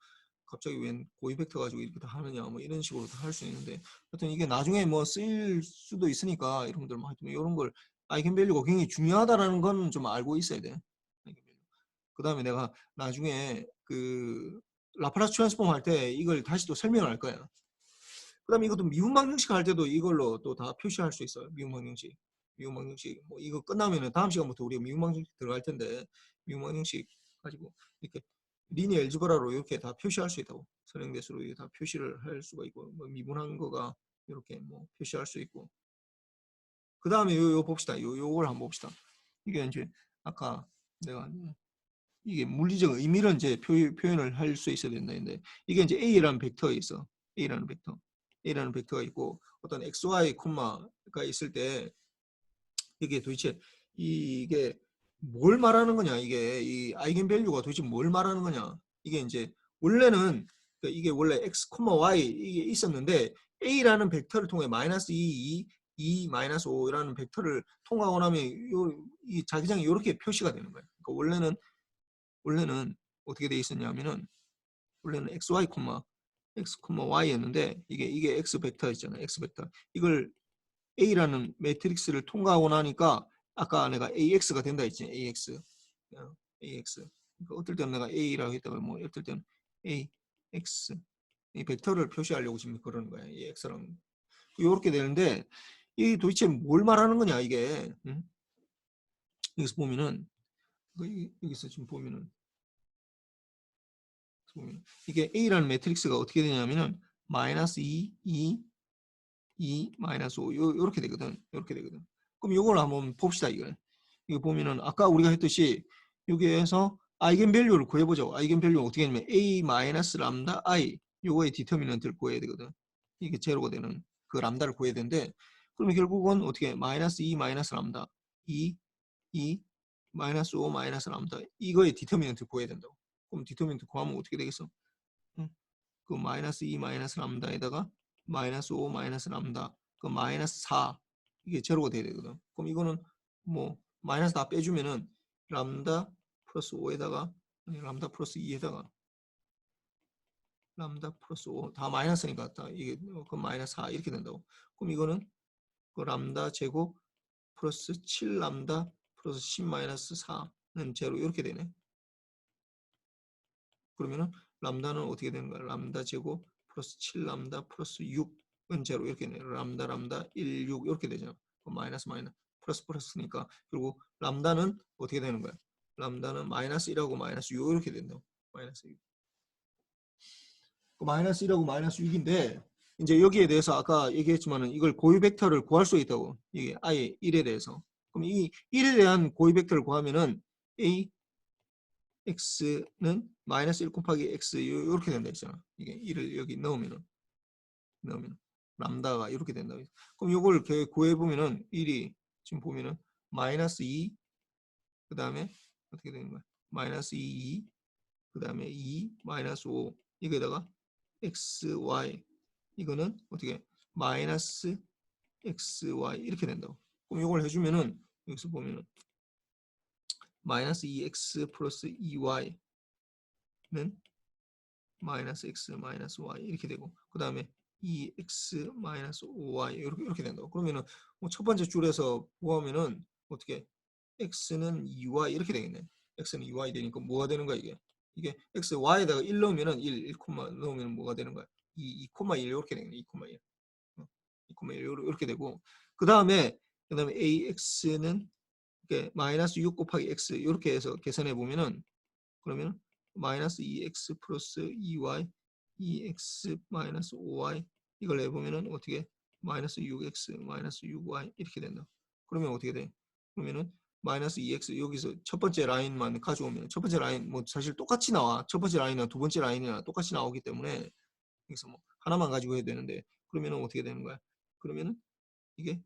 갑자기 웬 고유 벡터 가지고 이렇게 다 하느냐 뭐 이런 식으로 다 할 수 있는데 하여튼 이게 나중에 뭐 쓰일 수도 있으니까 여러분들 뭐 하여튼 이런 걸 아이겐 밸류가 굉장히 중요하다라는 건 좀 알고 있어야 돼. 그 다음에 내가 나중에 그 라플라스 트랜스폼 할 때 이걸 다시 또 설명을 할 거야. 그 다음에 이것도 미분 방정식 할 때도 이걸로 또 다 표시할 수 있어요. 미분 방정식 뭐 이거 끝나면은 다음 시간부터 우리가 미분 방정식 들어갈 텐데 미분 방정식 가지고 이렇게 리니어 알제브라로 이렇게 다 표시할 수 있다고. 선행대수로 이게 다 표시를 할 수가 있고 뭐 미분한 거가 이렇게 뭐 표시할 수 있고. 그 다음에 요 봅시다. 요걸 한번 봅시다. 이게 이제 아까 내가 이게 물리적 의미를 이제 표현을 할 수 있어야 된다는데 이게 이제 A라는 벡터가 있어. A라는 벡터가 있고 어떤 XY 콤마가 있을 때 이게 도대체 이게 뭘 말하는 거냐? 이게 이 아이겐 밸류가 도대체 뭘 말하는 거냐? 이게 이제 원래는 이게 원래 X, Y 이게 있었는데 A라는 벡터를 통해 마이너스 2, 2, 마이너스 5라는 벡터를 통하고 나면 이 자기장이 이렇게 표시가 되는 거예요. 그러니까 원래는 어떻게 돼 있었냐면은 원래는 xy, x, y였는데 이게 x 벡터 있잖아요. x 벡터. 이걸 A라는 매트릭스를 통과하고 나니까 아까 내가 AX가 된다 했지. AX. 그러니까 어떨 때는 내가 A라고 했다가 뭐 어떨 때는 AX. 이 벡터를 표시하려고 지금 그러는 거야. 이 X랑. 이렇게 되는데 이 도대체 뭘 말하는 거냐 이게. 응? 여기서 보면은 여기서 지금 보면은 이게 A라는 매트릭스가 어떻게 되냐면은 마이너스 2, 2, 마이너스 5 이렇게 되거든. 이렇게 되거든. 그럼 이걸 한번 봅시다. 이거 보면은 아까 우리가 했듯이 여기에서 아이겐밸류를 구해보자고. 아이겐밸류가 어떻게 되냐면 A 마이너스 람다 I 요거의 디터미넌트를 구해야 되거든. 이게 제로가 되는 그 람다를 구해야 되는데 그러면 결국은 어떻게 마이너스 2 마이너스 람다 2 마이너스 5 마이너스 람다 이거의 디터미넌트 구해야 된다고. 그럼 디터미넌트 구하면 어떻게 되겠어? 응? 그 마이너스 2 마이너스 람다에다가 마이너스 5 마이너스 람다 그 마이너스 4 이게 제로가 돼야 되거든. 그럼 이거는 뭐 마이너스 다 빼주면은 람다 플러스 5에다가 람다 플러스 2에다가 람다 플러스 5 다 마이너스니까 다 이게 그 마이너스 4 이렇게 된다고. 그럼 이거는 그 람다 제곱 플러스 7 람다 플러스 10 마이너스 4는 제로 이렇게 되네. 그러면은 람다는 어떻게 되는 거야? 람다 제곱 플러스 7 람다 플러스 6은 제로 이렇게 되네. 람다 1, 6 이렇게 되잖아. 마이너스 플러스 플러스니까 그리고 람다는 어떻게 되는 거야? 람다는 마이너스 1하고 마이너스 6 이렇게 된다고. 마이너스 6. 마이너스 1하고 마이너스 6인데 이제 여기에 대해서 아까 얘기했지만은 이걸 고유 벡터를 구할 수 있다고. 이게 아예 1에 대해서. 그럼 이 1에 대한 고유 벡터를 구하면은 A x는 마이너스 1 곱하기 x 이렇게 된다 했잖아. 이게 1을 여기 넣으면 람다가 이렇게 된다. 그럼 이걸 구해 보면은 1이 지금 보면은 마이너스 2 그 다음에 어떻게 되는 거야? 마이너스 2 그 다음에 2 마이너스 5 이거에다가 x y 이거는 어떻게 마이너스 x y 이렇게 된다고. 그럼 이걸 해주면은 여기서 보면은 마이너스 2x 플러스 2y는 마이너스 x 마이너스 y 이렇게 되고 그 다음에 2x 마이너스 5y 이렇게 된다고. 그러면은 뭐 첫 번째 줄에서 구하면은 어떻게 x는 2y 이렇게 되겠네. x는 2y 되니까 뭐가 되는 거야 이게? 이게 x y에다가 1 넣으면은 1 넣으면 뭐가 되는 거야? 2,1 이렇게 되겠네. 2,1 2,1 이렇게 되고 그 다음에 ax는 마이너스 6 곱하기 x 이렇게 해서 계산해 보면은 그러면 마이너스 2x 플러스 2y 2x 마이너스 5y 이걸 해보면은 어떻게 마이너스 6x 마이너스 6y 이렇게 된다. 그러면 어떻게 돼? 그러면은 마이너스 2x 여기서 첫 번째 라인만 가져오면 첫 번째 라인 뭐 사실 똑같이 나와. 첫 번째 라인이나 두 번째 라인이나 똑같이 나오기 때문에 여기서 뭐 하나만 가지고 해야 되는데 그러면은 어떻게 되는 거야? 그러면은 이게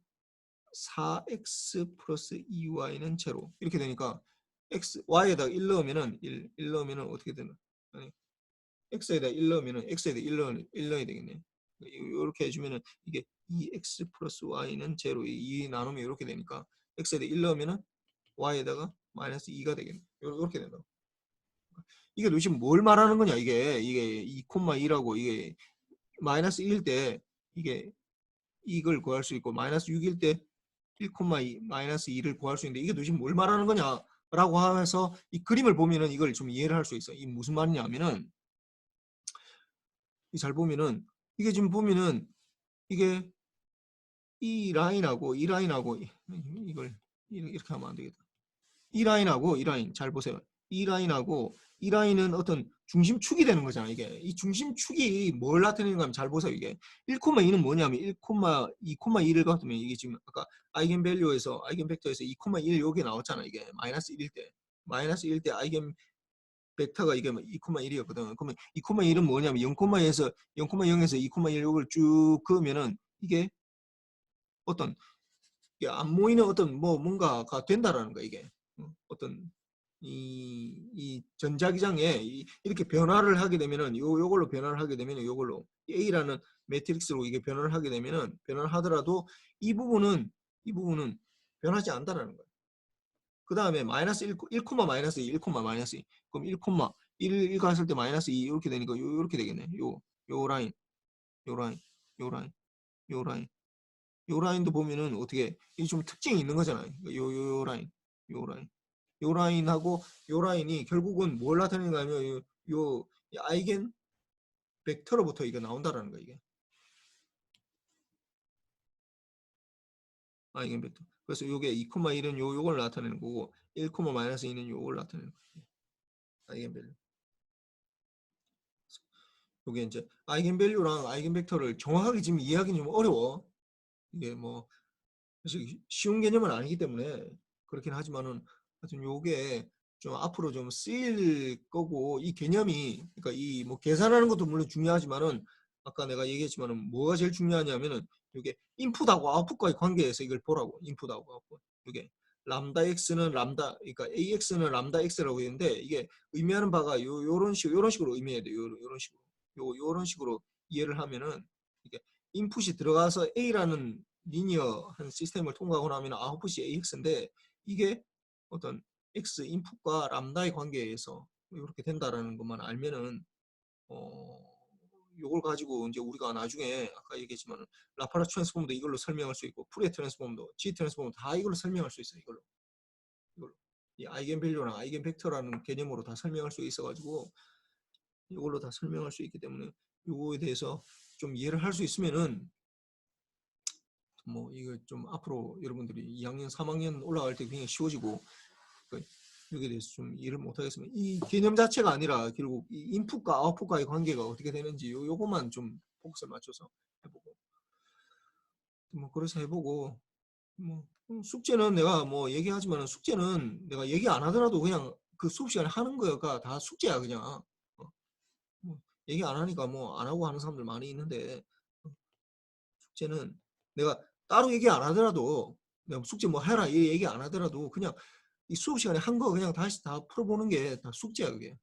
4x 플러스 2y는 제로 이렇게 되니까 x, y에다가 1 넣으면은 1 넣으면은 어떻게 되나? 아니, x에다 1 넣으면은 x에다 1 넣어야 되겠네. 이렇게 해주면은 이게 2x 플러스 y는 제로 2 나누면 이렇게 되니까 x에다 1 넣으면은 y에다가 마이너스 2가 되겠네. 이렇게 된다. 이게 도대체 뭘 말하는 거냐 이게 2,2라고 이게 마이너스 1일 때 이게 이걸 구할 수 있고 마이너스 6일 때 1,2 마이너스 2를 구할 수 있는데 이게 도대체 뭘 말하는 거냐라고 하면서 이 그림을 보면은 이걸 좀 이해를 할 수 있어. 이 무슨 말이냐면은 잘 보면은 이게 지금 보면은 이게 이 라인하고 이 라인하고 이걸 이렇게 하면 안 되겠다. 이 라인하고 이 라인 잘 보세요. 이 라인하고 이 라인은 어떤 중심축이 되는 거잖아. 이게 이 중심축이 뭘 나타내는가 하면 잘 보세요. 이게 1,2는 뭐냐면 2,2를 갖으면 이게 지금 아까 아이겐밸류에서 아이겐벡터에서 2,1 여기 나왔잖아. 이게 마이너스 1일 때 마이너스 1일 때 아이겐 벡터가 이게 2,1이었거든. 그러면 2,1은 뭐냐면 0,0에서 2,1 요걸 쭉 그으면은 이게 어떤 이게 안 모이는 어떤 뭔가가 된다라는 거야. 이게 어떤 이 전자기장에 이렇게 변화를 하게 되면은 요걸로 변화를 하게 되면은 요걸로 A라는 매트릭스로 이게 변화를 하게 되면은 변화를 하더라도 이 부분은 변하지 않는다는 거예요. 그 다음에 마이너스 1, 마이너스 2, 1, 마이너스 2. 그럼 1 갔을 때 마이너스 2 이렇게 되니까 요렇게 되겠네. 요 라인, 요 라인, 요 라인, 요 라인. 요 라인도 보면은 어떻게 이게 좀 특징이 있는 거잖아요. 요 라인, 요 라인. 요 라인하고 요 라인이 결국은 뭘 나타내는가 하면 요 아이겐 벡터로부터 이게 나온다라는 거예요. 이게. 아이겐 벡터. 그래서 요게 2,1은 요걸 나타내는 거고 1, 마이너스 2는 요걸 나타내는 거예요. 아이겐 밸류. 요게 이제 아이겐 밸류랑 아이겐 벡터를 정확하게 지금 이해하기는 좀 어려워. 이게 뭐 사실 쉬운 개념은 아니기 때문에 그렇긴 하지만은 하여튼 요게 좀 앞으로 좀 쓰일 거고 이 개념이 그러니까 이 뭐 계산하는 것도 물론 중요하지만은 아까 내가 얘기했지만은 뭐가 제일 중요하냐면은 이게 인풋하고 아웃풋과의 관계에서 이걸 보라고. 인풋하고 아웃풋. 이게 람다 x는 람다 그러니까 ax는 람다 x라고 했는데 이게 의미하는 바가 요런 식으로 의미해야 돼요. 요런 식으로. 요런 식으로 이해를 하면은 이게 인풋이 들어가서 a라는 리니어한 시스템을 통과하고 나면 아웃풋이 AX인데 이게 어떤 X 인풋과 람다의 관계에서 이렇게 된다라는 것만 알면은 요걸 가지고 이제 우리가 나중에 아까 얘기했지만 라플라스 트랜스폼도 이걸로 설명할 수 있고 푸리에 트랜스폼도 G 트랜스폼도 다 이걸로 설명할 수 있어요. 이걸로 이 아이겐 밸류랑 아이겐 벡터라는 개념으로 다 설명할 수 있어가지고 이걸로 다 설명할 수 있기 때문에 요거에 대해서 좀 이해를 할 수 있으면은 뭐 이거 좀 앞으로 여러분들이 2학년, 3학년 올라갈 때 굉장히 쉬워지고 여기에 대해서 좀 이해를 못하겠으면 이 개념 자체가 아니라 결국 이 인풋과 아웃풋과의 관계가 어떻게 되는지 요것만 좀 포커스를 맞춰서 해보고 뭐 그래서 해보고 뭐 숙제는 내가 뭐 얘기하지만 숙제는 내가 얘기 안 하더라도 그냥 그 수업 시간에 하는 거가 다 숙제야 그냥 뭐 얘기 안 하니까 뭐 안 하고 하는 사람들 많이 있는데 숙제는 내가 따로 얘기 안 하더라도 내가 숙제 뭐 해라 이 얘기 안 하더라도 그냥 이 수업 시간에 한 거 그냥 다시 다 풀어보는 게 다 숙제야 그게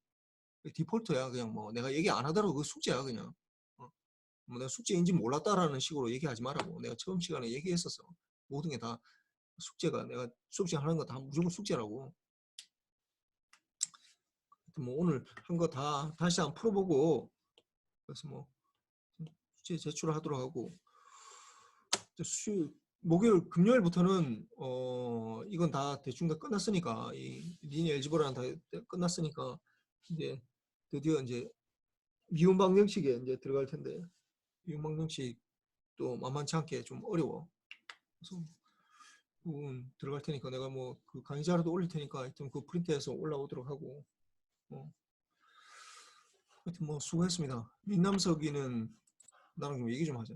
디폴트야 그냥 뭐 내가 얘기 안 하더라도 그 숙제야 그냥 뭐 내가 숙제인지 몰랐다라는 식으로 얘기하지 말라고 내가 처음 시간에 얘기했었어 모든 게 다 숙제가 내가 수업 시간 하는 거 다 무조건 숙제라고 뭐 오늘 한 거 다 다시 한번 풀어보고 그래서 뭐 숙제 제출하도록 하고 목요일 금요일부터는 이건 다 대충 다 끝났으니까 이 리니어 엘지브라는 다 끝났으니까 이제 드디어 이제 미분 방정식에 이제 들어갈 텐데 미분 방정식도 만만치 않게 좀 어려워. 그래서 부분 들어갈 테니까 내가 뭐 그 강의 자료도 올릴 테니까 하여튼 그 프린트해서 올라오도록 하고 하여튼 뭐 수고했습니다. 민남석이는 나랑 좀 얘기 좀 하자.